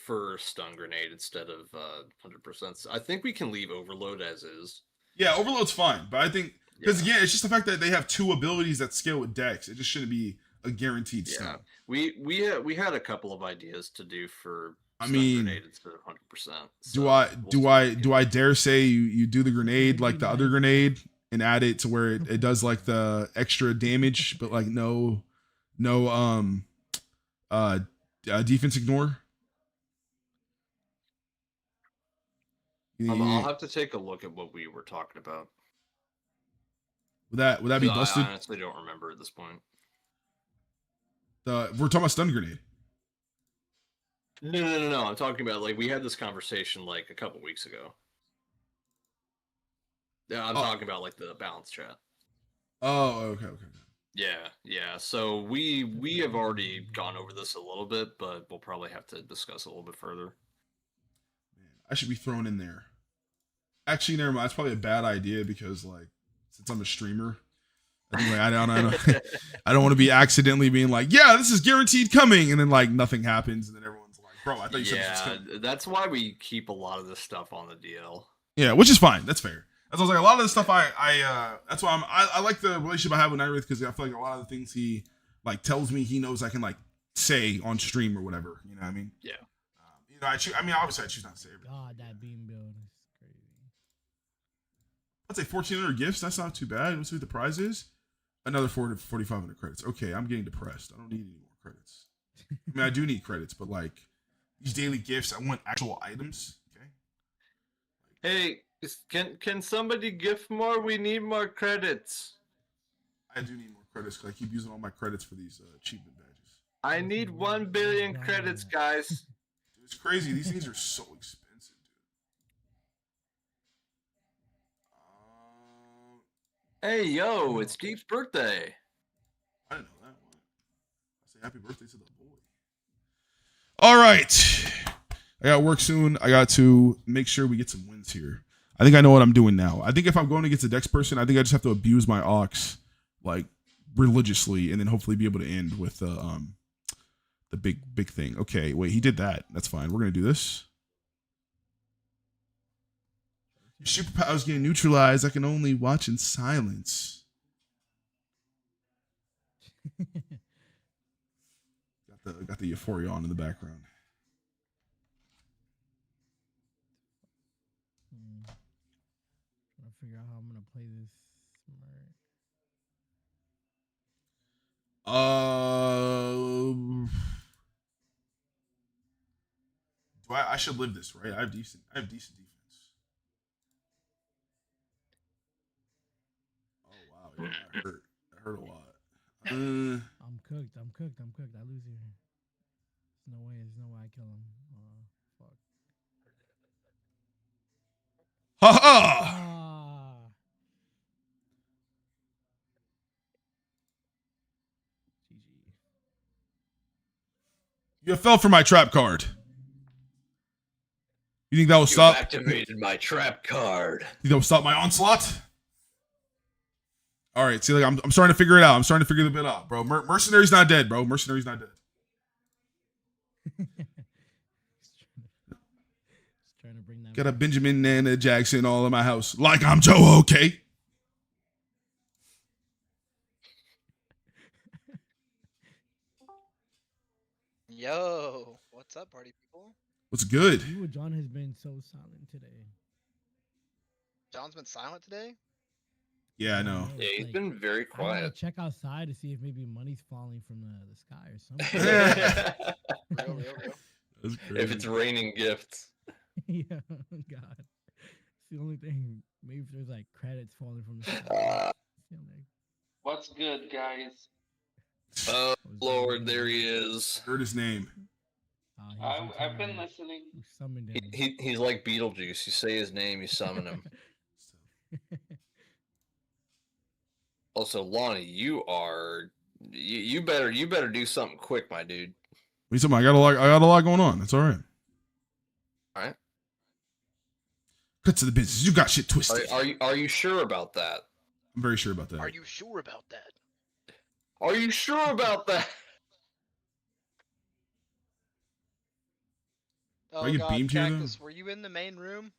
for stun grenade instead of 100%. I think we can leave overload as is. Yeah, overload's fine, but I think because again, it's just the fact that they have two abilities that scale with dex. It just shouldn't be a guaranteed stun. We had a couple of ideas to do for I mean, grenade instead of 100%. So do I dare say you do the grenade like the other grenade and add it to where it does like the extra damage, but like no defense ignore? I'll have to take a look at what we were talking about. Would that be busted? I honestly don't remember at this point. We're talking about stun grenade. No. I'm talking about like we had this conversation like a couple weeks ago. Yeah, I'm talking about like the balance chat. Oh, okay. Yeah. So we have already gone over this a little bit, but we'll probably have to discuss a little bit further. Man, I should be thrown in there. Actually, never mind. It's probably a bad idea because, like, since I'm a streamer, I think like I don't I don't want to be accidentally being like, yeah, this is guaranteed coming, and then like nothing happens, and then everyone's like, bro, I thought you said this was coming. That's why we keep a lot of this stuff on the DL. Yeah, which is fine. That's fair. That's what I was like. A lot of the stuff that's why I like the relationship I have with Nightwraith because I feel like a lot of the things he like tells me he knows I can like say on stream or whatever. You know what I mean? Yeah. I mean, obviously I choose not to say everything. God, that beam build is crazy. I'd say 1,400 gifts. That's not too bad. Let's see what the prize is. Another 4,500 credits. Okay, I'm getting depressed. I don't need any more credits. I mean, I do need credits, but like these daily gifts, I want actual items. Okay. Hey, can somebody gift more? We need more credits. I do need more credits because I keep using all my credits for these achievement badges. I need 1 billion credits, guys. Dude, it's crazy. These things are so expensive, dude. Hey, yo, it's Deep's birthday. I didn't know that one. I say happy birthday to the boy. All right. I got work soon. I got to make sure we get some wins here. I think I know what I'm doing now. I think if I'm going against a Dex person, I think I just have to abuse my Ox like religiously and then hopefully be able to end with the big thing. Okay, wait, he did that. That's fine. We're gonna do this. Your superpowers getting neutralized. I can only watch in silence. Got the euphoria on in the background. Trying to figure out how I'm gonna play this smart. I should live this, right? I have decent defense. Oh wow, yeah, that hurt. That hurt a lot. I'm cooked. I lose here. There's no way I kill him. Fuck. Ha ha! GG. You fell for my trap card. You think that will stop? Activated my trap card. You think that will stop my onslaught? All right, see, like I'm starting to figure it out. I'm starting to figure the bit out, bro. Mercenary's not dead, bro. Mercenary's not dead. Trying to bring that. Got a Benjamin and a Jackson all in my house, like I'm Joe. Okay. Yo, what's up, party people? What's good? You, John has been so silent today. John's been silent today? Yeah, I know. Yeah, he's been very I want quiet. to check outside to see if maybe money's falling from the sky or something. Real. That's If it's raining gifts. Yeah, God. It's the only thing. Maybe if there's like credits falling from the sky. What's good, guys? Oh, Lord, there he is. Heard his name. I've been listening. We summoned him. He's like Beetlejuice. You say his name, you summon him. Also, Lonnie, you better do something quick, my dude. What you talking about? I got a lot going on. That's all right. All right. Cut to the business. You got shit twisted. Are you sure about that? I'm very sure about that. Are you sure about that? Are you sure about that? Oh I get God, beamed here, though? Cactus, were you in the main room?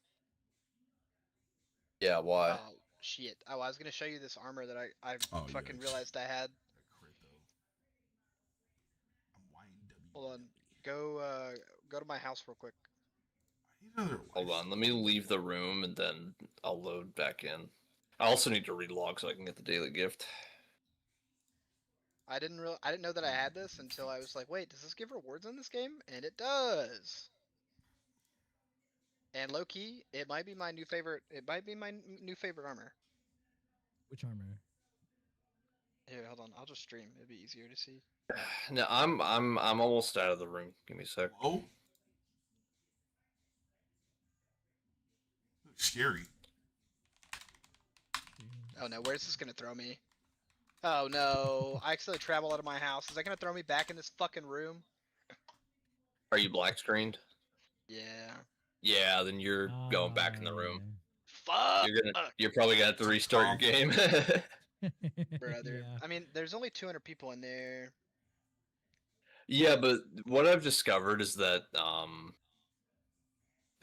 Yeah, why? Oh shit! Oh, I was gonna show you this armor that I Oh, fucking yikes. realized I had. Hold on, go to my house real quick. Hold on, let me leave the room and then I'll load back in. I also need to relog so I can get the daily gift. I didn't know that I had this until I was like, wait, does this give rewards in this game? And it does. And low key, it might be my new favorite. It might be my new favorite armor. Which armor? Here, hold on. I'll just stream. It'd be easier to see. No, I'm almost out of the room. Give me a sec. Oh, scary. Oh no, where's this gonna throw me? Oh no, I accidentally travel out of my house. Is that gonna throw me back in this fucking room? Are you black screened? Yeah. Yeah, then you're going back in the Yeah. room. Fuck. You're probably gonna have to restart your game. Brother. Yeah. I mean, there's only 200 people in there. Yeah, but what I've discovered is that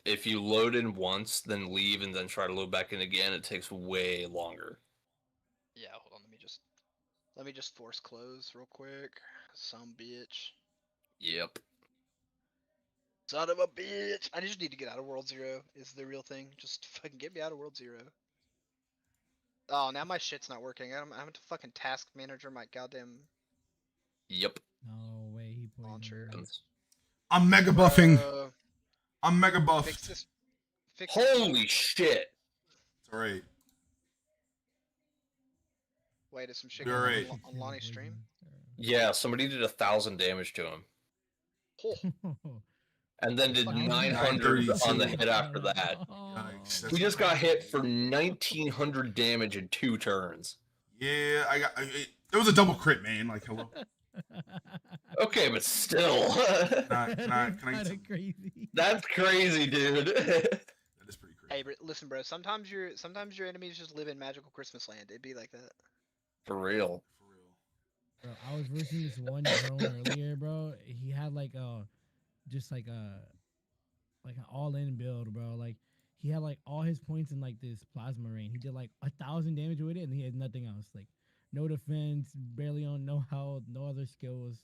if you load in once, then leave, and then try to load back in again, it takes way longer. Yeah, hold on. Let me just force close real quick. Some bitch. Yep. Son of a bitch. I just need to get out of World Zero. Is the real thing. Just fucking get me out of World Zero. Oh, now my shit's not working. I'm having to fucking task manager my goddamn Yep. No way, he launcher. poisoned me. I'm mega buffing. Bro, I'm mega fix buffed. this. Fix this. Holy shit! It's alright. Wait, is some shit You're going right. on Lonnie's stream? Yeah, somebody did 1,000 damage to him, Oh, and then did Fucking 900 on the 932. hit after that. Yikes, He that's just got hit for 1,900 damage in 2 turns. Yeah, it was a double crit, man. Like, hello. Okay, but still. Can I That's get kinda some- crazy. That's crazy, dude. That is pretty crazy. hey, listen, bro. Sometimes your enemies just live in magical Christmas land. It'd be like that. For real. For real. Bro, I was versing this one drone earlier, bro. He had like just like an all-in build, bro. Like he had like all his points in like this plasma rain. He did like 1,000 damage with it, and he had nothing else. Like no defense, barely on no health, no other skills.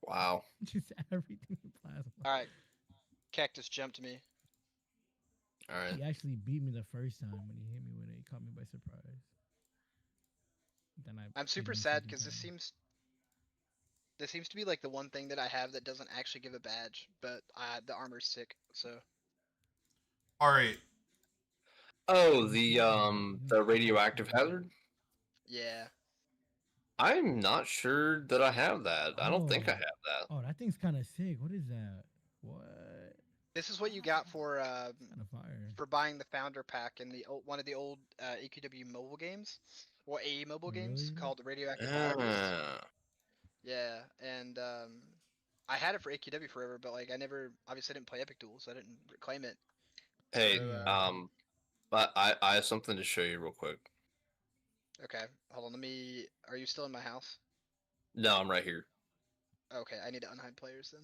Wow. Just everything in plasma. All right, Cactus jumped me. All right. He actually beat me the first time when he hit me with it. He caught me by surprise. Then I'm hit super him sad second because time. this seems to be like the one thing that I have that doesn't actually give a badge, but the armor's sick. So Alright. Oh, the radioactive hazard? yeah. I'm not sure that I have that. I don't think I Oh. have that. Oh, that thing's kind of sick. What is that? What? This is what you got for Kind of fire. buying the founder pack in one of the old AQW mobile games, or AE mobile games Really? called Radioactive Biologist. Ah. Yeah, and I had it for AQW forever, but like I never obviously didn't play Epic Duel, so I didn't claim it. Hey, So, I have something to show you real quick. Okay, hold on. Are you still in my house? No, I'm right here. Okay, I need to unhide players then.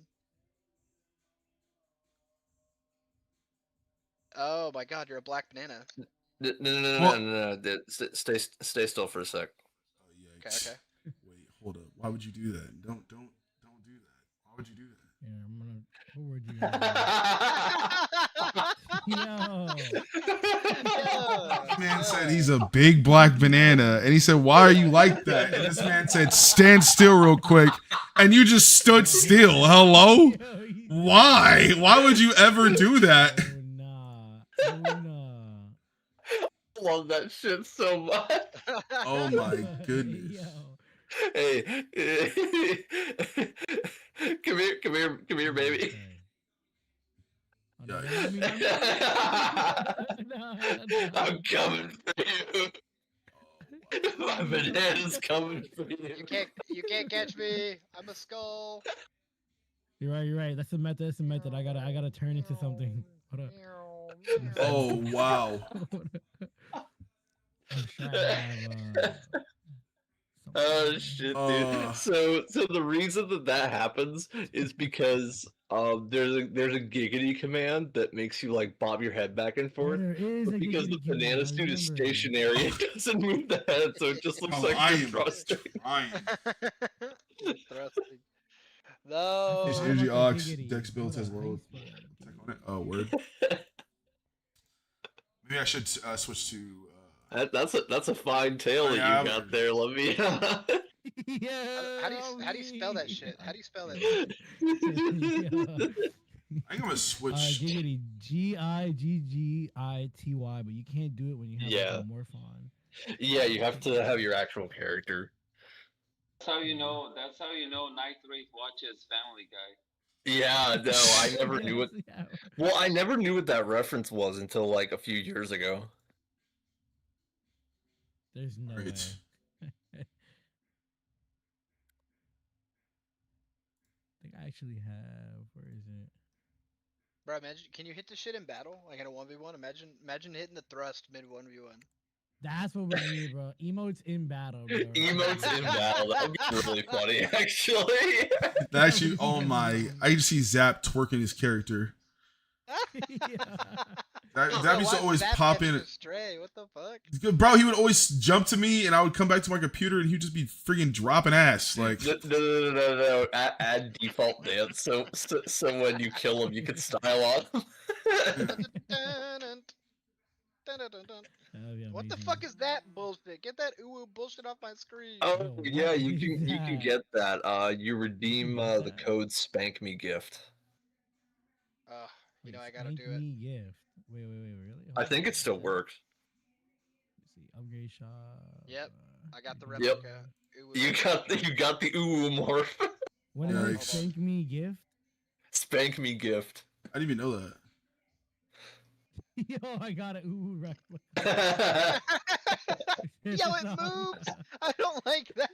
Oh my God, you're a black banana. No. Stay still for a sec. Oh, Okay, yikes. okay. Wait, hold up. Why would you do that? Don't do that. Why would you do that? Yeah, I'm gonna. What word you gonna Yo. This man said he's a big black banana, and he said, "Why are you like that?" And this man said, "Stand still, real quick," and you just stood still. Hello? Yo, he- Why? Why would you ever do that? Oh nah. Oh nah. Love that shit so much. Oh my goodness. Yo. Hey, come here, baby. Okay. Oh, no, Yeah. no. I'm coming for you. My banana's coming for you. You can't catch me. I'm a skull. You're right. You're right. That's a method. That's a method. I gotta turn into something. Hold up. Oh wow. I'm sure I have, Oh something. shit, dude. So the reason that happens is because there's a giggity command that makes you like bob your head back and Oh, forth. there is But a because the giggity command, banana I suit is remember. stationary, it doesn't move the head, so it just looks Oh, like I you're am thrusting. trying. Thrusting. No. His How energy about the ox, giggity? Dex builds Hold has up, how you low. spell that? Check on it. Oh, word. Maybe I should switch to. That's a fine tail that Yeah, you got there. Let me. Yeah. How do you spell that shit? How do you spell that? I think I'm gonna switch. Giggity, Giggity, but you can't do it when you have Yeah. like a morphon. Yeah, you have to have your actual character. That's how you know. That's how you know Night Wraith watches Family Guy. Yeah, no, I never knew what. Yeah. Well, I never knew what that reference was until like a few years ago. There's no Right. way. I think I actually have. Where is it? Bro, imagine, can you hit this shit in battle? Like in a 1v1? Imagine hitting the thrust mid 1v1. That's what we need, bro. Emotes in battle, bro. Emotes in battle. That would be really funny, actually. That actually, oh my! I can see Zap twerking his character. Yeah. That used to Why always Zap pop catching in. a stray? What the fuck? Bro, he would always jump to me, and I would come back to my computer, and he'd just be freaking dropping ass. Like, No. Add default dance, so when you kill him, you can style on him. That'd be What the amazing. fuck is that bullshit? Get that ooh bullshit off my screen. Oh Yo, yeah, what you is can that? get that. You redeem get the that? code Spank Me Gift. You Wait, know I gotta spank do it. me gift. Wait, really? I Hold think on, it still let's works. see, upgrade shop. Yep, I got the Yep. replica. Ooh, You got the ooh morph. What is it? Yikes. Spank me gift? Spank Me Gift. I didn't even know that. Yo, I got it. Ooh, right. Yo, it moves. I don't like that.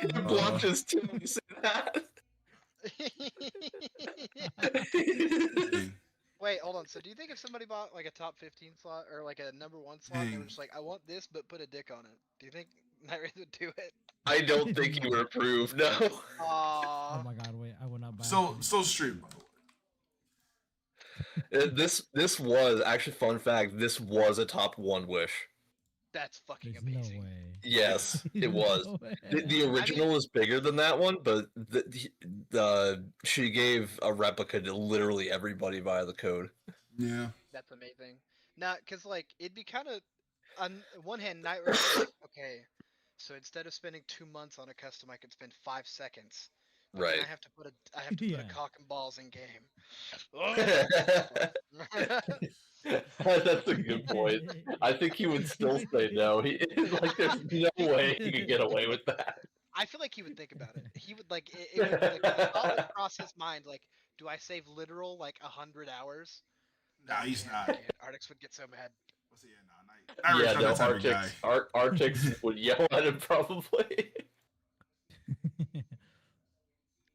It blushes too when you say that. Dang. Wait, hold on. So, do you think if somebody bought like a top 15 slot or like a number 1 slot, and they were Dang. just like, "I want this, but put a dick on it," do you think Nightwraith would do it? I don't think he would approve. No. Oh Aww. my god, wait, I will not buy So stream, by the way. This was actually fun fact. This was a top 1 wish. That's fucking There's amazing. no way. Yes, it was. No way. The original is bigger than that one, but she gave a replica to literally everybody via the code. Yeah. That's amazing. Now, cause like it'd be kind of, on one hand, Nightwraith like, okay, so instead of spending 2 months on a custom, I could spend 5 seconds. But then Right. I have to put a Yeah. cock and balls in game. That's a good point. I think he would still say no. He like, there's no way he could get away with that. I feel like he would think about it. He would like it would like the thought would cross his mind like, do I save literal like 100 hours? Nah, I he's can't, not. I can't. Artix would get so mad. Yeah, no, Not that type of guy. Artix would yell at him probably.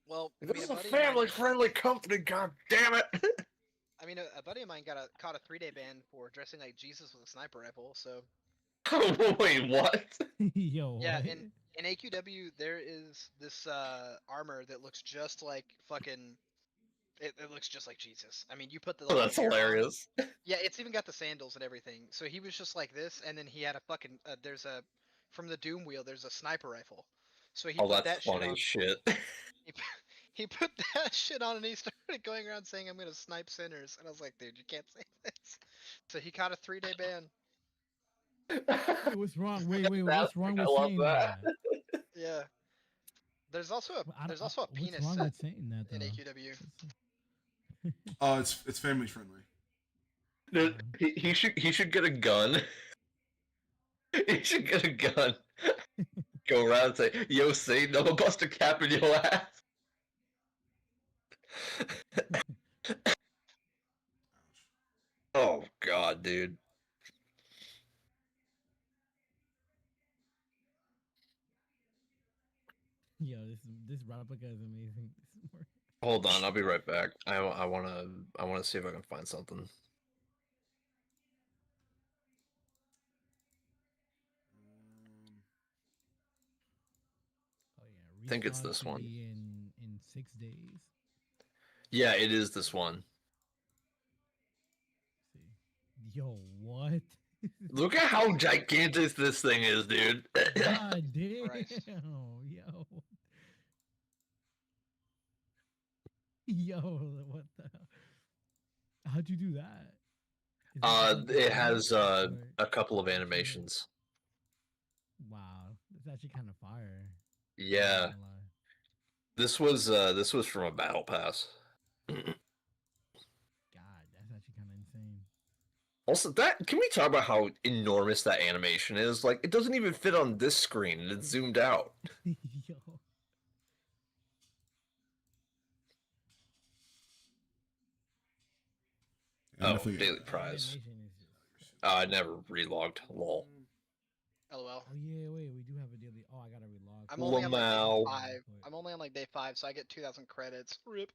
Well, I This mean, is a a buddy of mine- family-friendly company, god damn it! I mean, a buddy of mine caught a 3-day ban for dressing like Jesus with a sniper rifle. So Wait, what? Yo, yeah, what? in AQW there is this armor that looks just like fucking. It looks just like Jesus. I mean, you put the. Oh, Like, that's the hair on. hilarious. Yeah, it's even got the sandals and everything. So he was just like this, and then he had a fucking. There's a, from the Doom wheel. There's a sniper rifle. So he Oh, put that's that funny shit shit. on. He put that shit on, and he started going around saying, "I'm gonna snipe sinners," and I was like, "Dude, you can't say this." So he caught a 3-day ban. Wait, what's wrong? Wait, what's That's- wrong I with love saying that. that? Yeah. There's also a What's penis wrong set with saying that in though? AQW. It's family friendly. Dude, he should get a gun. He should get a gun. Go around and say, "Yo, Satan, I'm gonna bust a cap in your ass." Oh god, dude. Yo, this replica is amazing. This is more... Hold on, I'll be right back. I wanna see if I can find something. Oh yeah, I think it's respawn this can one. be in 6 days. Yeah, it is this one. See. Yo, what? Look at how gigantic this thing is, dude. God damn. Christ. Yo. Yo, what the hell? How'd you do that? Is that something It you has did, or- a couple of animations. Wow, it's actually kind of fire. Yeah, Not gonna lie. this was from a battle pass. God, that's actually kind of insane. Also, that can we talk about how enormous that animation is? Like, it doesn't even fit on this screen, and it's zoomed out. Yo. And Oh, definitely- daily prize. Animation is just- I never relogged. Lol. LOL. Oh yeah, wait, we do have a daily. Oh, I gotta relog. I'm only on like Lamau. day 5. I'm only on like day 5, so I get 2,000 credits. Rip.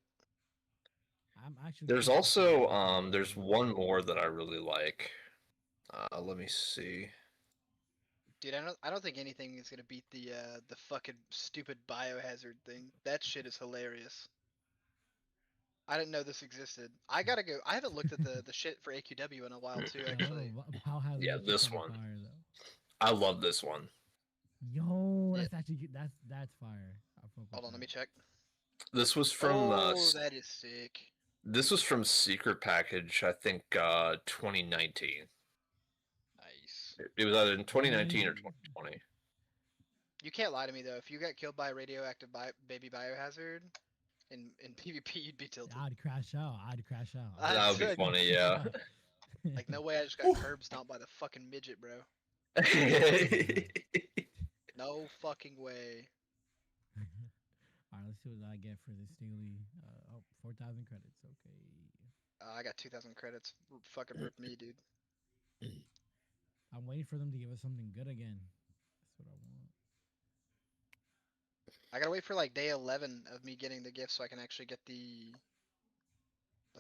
I'm actually. There's curious to see also what they there's do. one more that I really like. Let me see. Dude, I don't think anything is gonna beat the fucking stupid biohazard thing. That shit is hilarious. I didn't know this existed. I gotta go. I haven't looked at the shit for AQW in a while too. That Actually, little how has Yeah, it this kinda one. Fire, though. I love this one. Yo, Yeah. that's actually that's fire. I fuck with hold on, let me that. check. This was from Oh, that is sick. this was from Secret Package, I think 2019. Nice. It was either in 2019 or Ooh. 2020. You can't lie to me though. If you got killed by a radioactive baby biohazard in PvP, you'd be tilted. I'd crash out. I'd crash out. I- That would be Like- funny, yeah. Like no way, I just got curb stomped by the fucking midget, bro. No fucking way. All right, let's see what I get for this daily. 4,000 credits. Okay. I got 2,000 credits. Fucking rip me, dude. I'm waiting for them to give us something good again. That's what I want. I gotta wait for like day 11 of me getting the gift so I can actually get the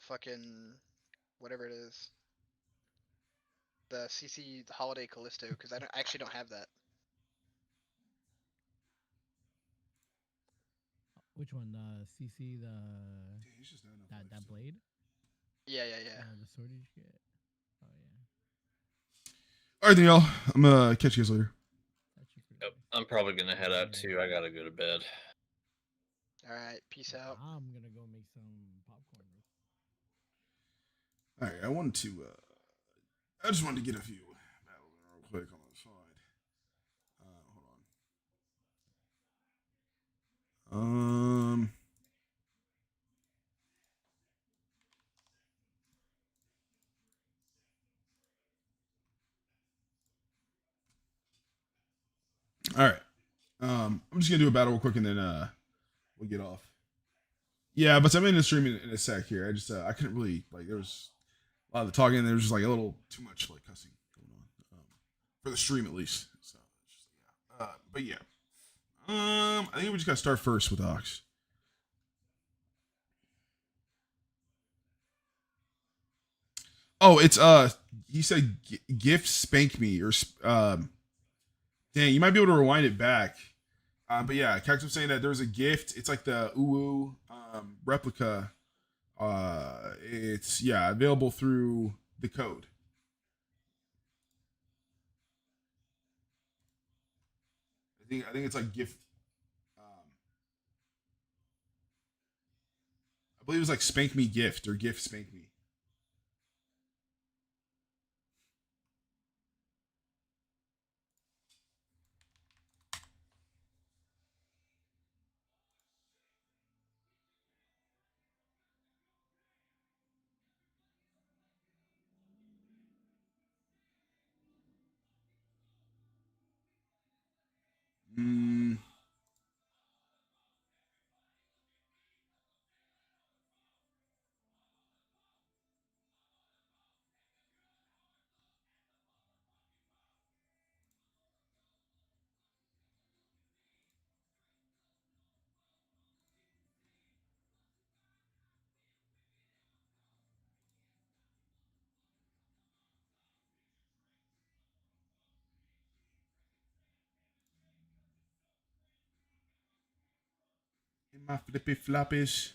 fucking whatever it is. The CC Holiday Callisto, because I actually don't have that. Which one? The CC, the Dang, he's just not enough life that still. blade? Yeah, yeah, yeah. The sword you should get. Oh yeah. All right, then, y'all. I'm gonna catch you guys later. That's actually pretty Yep, nice. I'm probably gonna head out too. I gotta go to bed. All right, peace out. I'm gonna go make some popcorn. All right, I just wanted to get a few battles in real quick on the side. Hold on. All right. I'm just gonna do a battle real quick and then we'll get off. Yeah, but I'm in the stream in a sec here. I couldn't really like there was a lot of the talking and there was just like a little too much like cussing going on for the stream at least. So it's just, yeah. But yeah. I think we just gotta start first with Ox. Oh, it's he said gift spank me or dang, you might be able to rewind it back. But yeah, Cactus was saying that there's a gift. It's like the Uwu replica. It's available through the code. I think it's like gift. I believe it was like spank me gift or gift spank me. Mm. In my flippy floppies.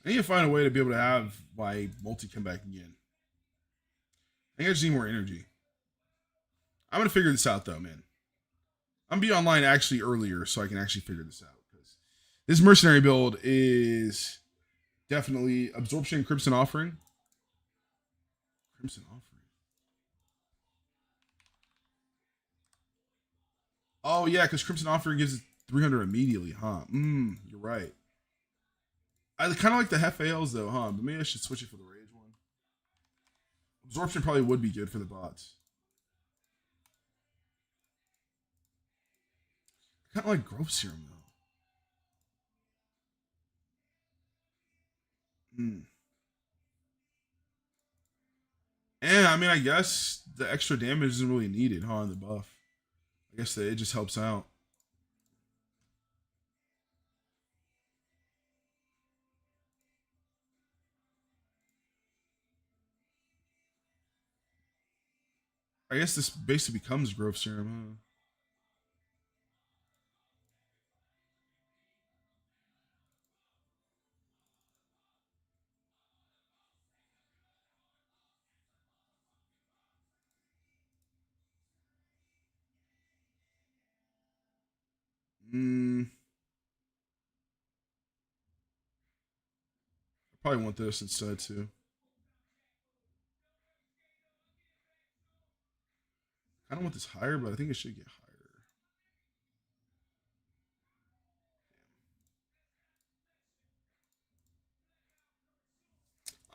I need to find a way to be able to have my multi come back again. I think I just need more energy. I'm gonna figure this out though, man. I'm gonna be online actually earlier so I can actually figure this out because this mercenary build is definitely absorption crimson offering. Crimson offering. Oh yeah, because crimson offering gives it 300 immediately, huh? You're right. I kind of like the Hef-ALs though, huh? But maybe I should switch it for the Rage one. Absorption probably would be good for the bots. Kind of like growth serum though. And I mean, I guess the extra damage isn't really needed, huh? In the buff, I guess that it just helps out. I guess this basically becomes growth serum, huh? I probably want this instead too. I don't want this higher, but I think it should get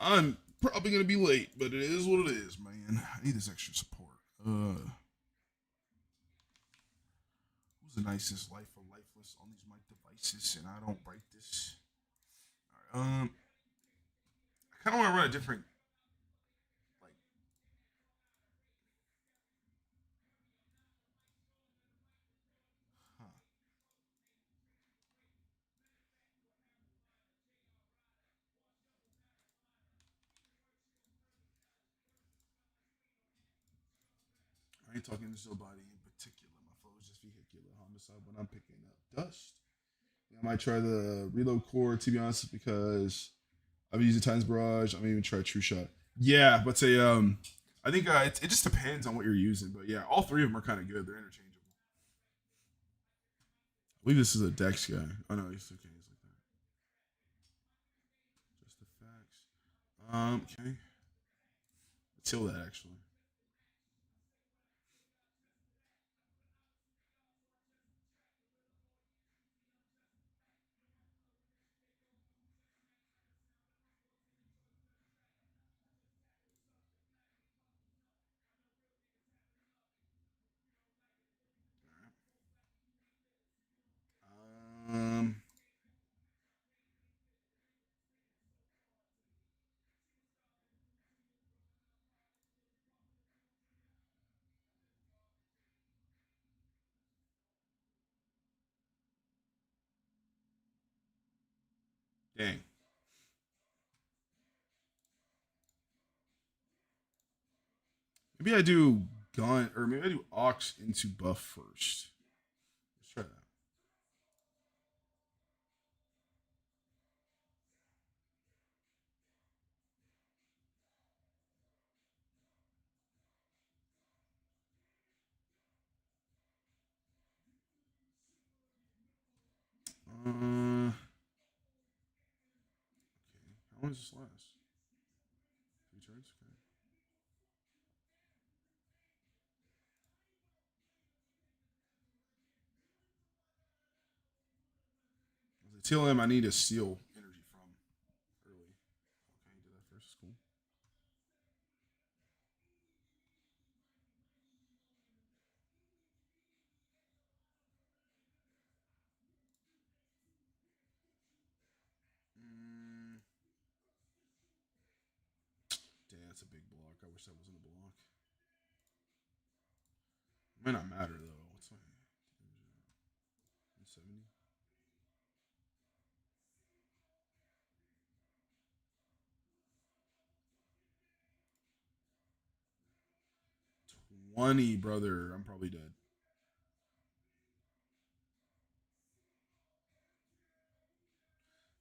higher. I'm probably gonna be late, but it is what it is, man. I need this extra support. Who's the nicest life or lifeless on these mic devices, and I don't write this. All right, I kind of want to run a different, like, huh. I ain't talking to nobody in particular. My flow is just vehicular homicide when I'm picking up dust. Yeah, I might try the reload core to be honest, because I've been using Times Barrage. I'm even try True Shot. Yeah, but say I think it just depends on what you're using. But yeah, all three of them are kind of good. They're interchangeable. I believe this is a Dex guy. Oh no, he's okay. He's like that. Just the facts. Okay. Let's kill that actually. Um, dang. Maybe I do gun, or maybe I do Ox into buff first. Let's try that. Okay. How long does this last? 3 turns? Okay. Till him, I need to steal energy from early. Okay, did that first. Cool. Mm, damn, that's a big block. I wish that wasn't a block. It might not matter though. What's my 170? 20, brother. I'm probably dead.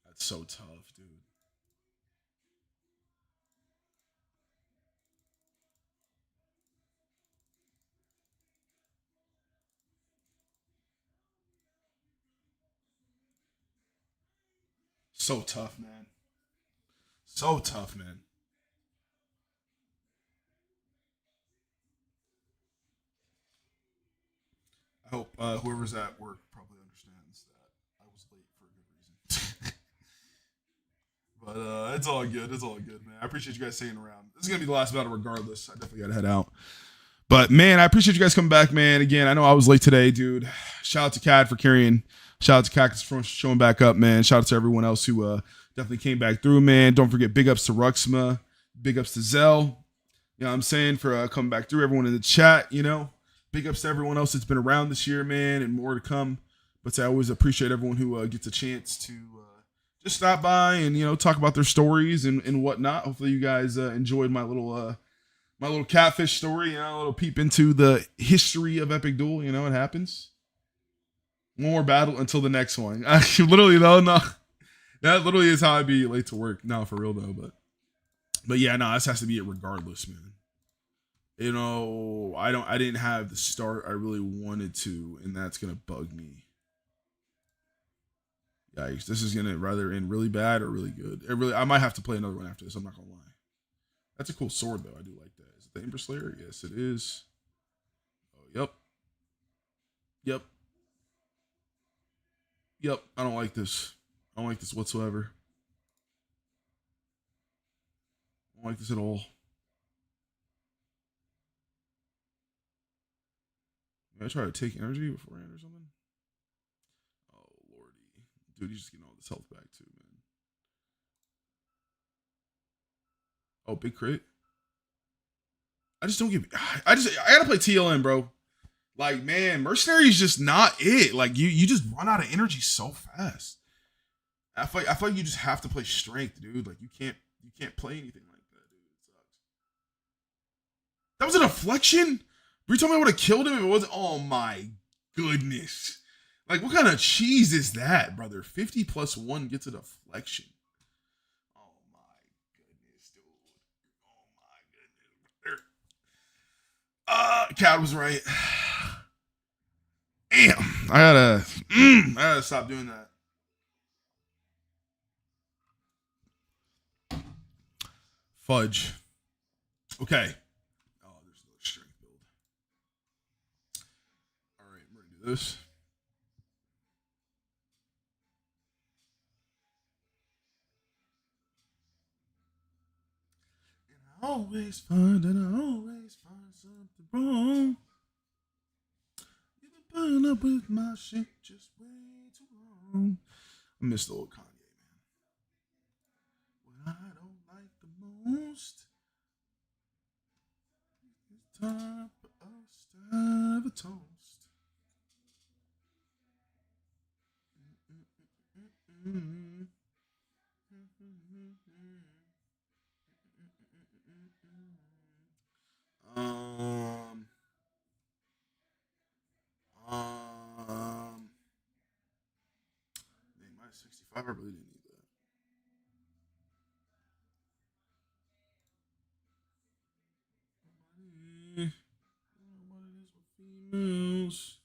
That's so tough, dude. So tough, man. So tough, man. I hope whoever's at work probably understands that I was late for a good reason. But it's all good. It's all good, man. I appreciate you guys staying around. This is gonna be the last battle, regardless. I definitely gotta head out. But man, I appreciate you guys coming back, man. Again, I know I was late today, dude. Shout out to Cad for carrying. Shout out to Cactus for showing back up, man. Shout out to everyone else who definitely came back through, man. Don't forget, big ups to Ruxma. Big ups to Zell. You know what I'm saying? For coming back through. Everyone in the chat, you know. Big ups to everyone else that's been around this year, man, and more to come. But I always appreciate everyone who gets a chance to just stop by and, you know, talk about their stories and whatnot. Hopefully you guys enjoyed my little catfish story, you know, a little peep into the history of Epic Duel. You know, it happens. One more battle until the next one. Literally, though, no. That literally is how I be late to work. No, for real, though. But yeah, no, this has to be it regardless, man. You know, I didn't have the start I really wanted to, and that's going to bug me. Yikes, this is going to rather end really bad or really good. I might have to play another one after this, I'm not going to lie. That's a cool sword, though. I do like that. Is it the Ember Slayer? Yes, it is. Oh, yep. Yep, I don't like this. I don't like this whatsoever. I don't like this at all. Did I try to take energy beforehand or something? Oh, lordy. Dude, he's just getting all this health back too, man. Oh, big crit. I gotta play TLM, bro. Like, man, Mercenary is just not it. Like, you just run out of energy so fast. I feel like you just have to play strength, dude. Like, you can't play anything like that, dude. It sucks. That was a deflection? Were you telling me I would have killed him if it wasn't? Oh my goodness. Like, what kind of cheese is that, brother? 50 plus 1 gets a deflection. Oh my goodness, dude. Oh my goodness. Cat was right. Damn. I gotta stop doing that. Fudge. Okay. Oh, there's another strength build. All right, we're gonna do this. And I always find something wrong. You've been putting up with my shit just way too long. I miss the old Kanye, man. What I don't like the most, it's time for us to have a toast. Man, minus 65, I really didn't need that. I don't know what it is with females.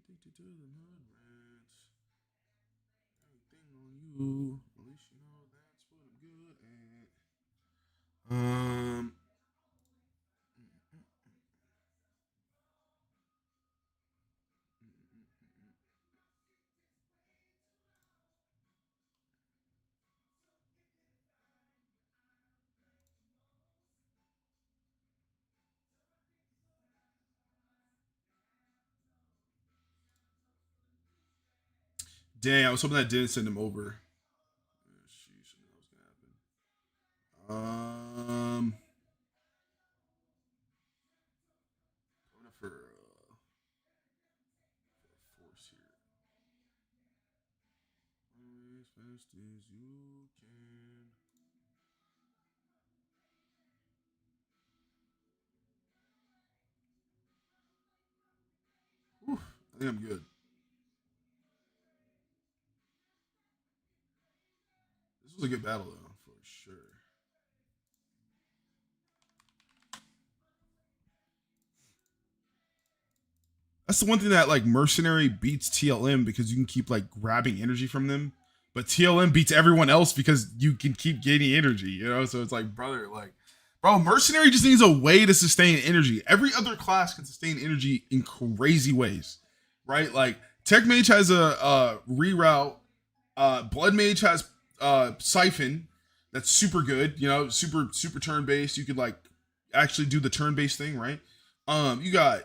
Addicted to the mud rats. Everything on you. At least you know that's what I'm good at. Dang, I was hoping that didn't send him over. Sheesh, I knew that was gonna happen. Going up for force here. As fast as you can. Whew, I think I'm good. This was a good battle, though, for sure. That's the one thing that, like, Mercenary beats TLM because you can keep, like, grabbing energy from them. But TLM beats everyone else because you can keep gaining energy, you know? So it's like, brother, like, bro, Mercenary just needs a way to sustain energy. Every other class can sustain energy in crazy ways. right? Like Tech Mage has a reroute. Blood Mage has Siphon. That's super good. You know, super turn based. You could like actually do the turn based thing, right? You got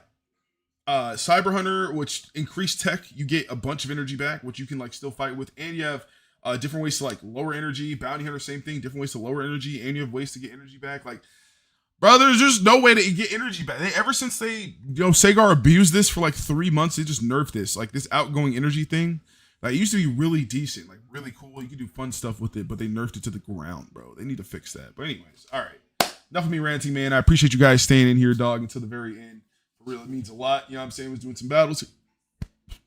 Cyber Hunter, which increased tech, you get a bunch of energy back, which you can like still fight with, and you have different ways to like lower energy. Bounty Hunter, same thing, different ways to lower energy, and you have ways to get energy back. Like, bro, there's just no way to get energy back. Ever since Sagar abused this for like 3 months, they just nerfed this, like this outgoing energy thing. Like, it used to be really decent, like really cool. You could do fun stuff with it, but they nerfed it to the ground, bro. They need to fix that. But anyways, all right. Enough of me ranting, man. I appreciate you guys staying in here, dog, until the very end. For real, it means a lot. You know what I'm saying? Was doing some battles.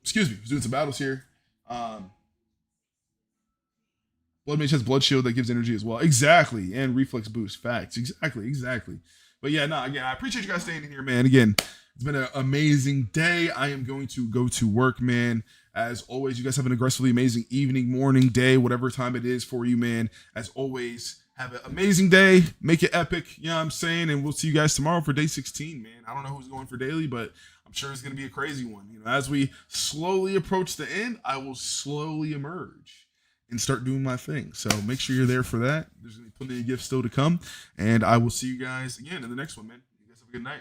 Excuse me. Was doing some battles here. Blood Mage has Blood Shield that gives energy as well. Exactly. And Reflex Boost. Facts. Exactly. But yeah, no, again, I appreciate you guys staying in here, man. Again, it's been an amazing day. I am going to go to work, man. As always, you guys have an aggressively amazing evening, morning, day, whatever time it is for you, man. As always, have an amazing day. Make it epic. You know what I'm saying? And we'll see you guys tomorrow for day 16, man. I don't know who's going for daily, but I'm sure it's going to be a crazy one. You know, as we slowly approach the end, I will slowly emerge and start doing my thing. So make sure you're there for that. There's going to be plenty of gifts still to come. And I will see you guys again in the next one, man. You guys have a good night.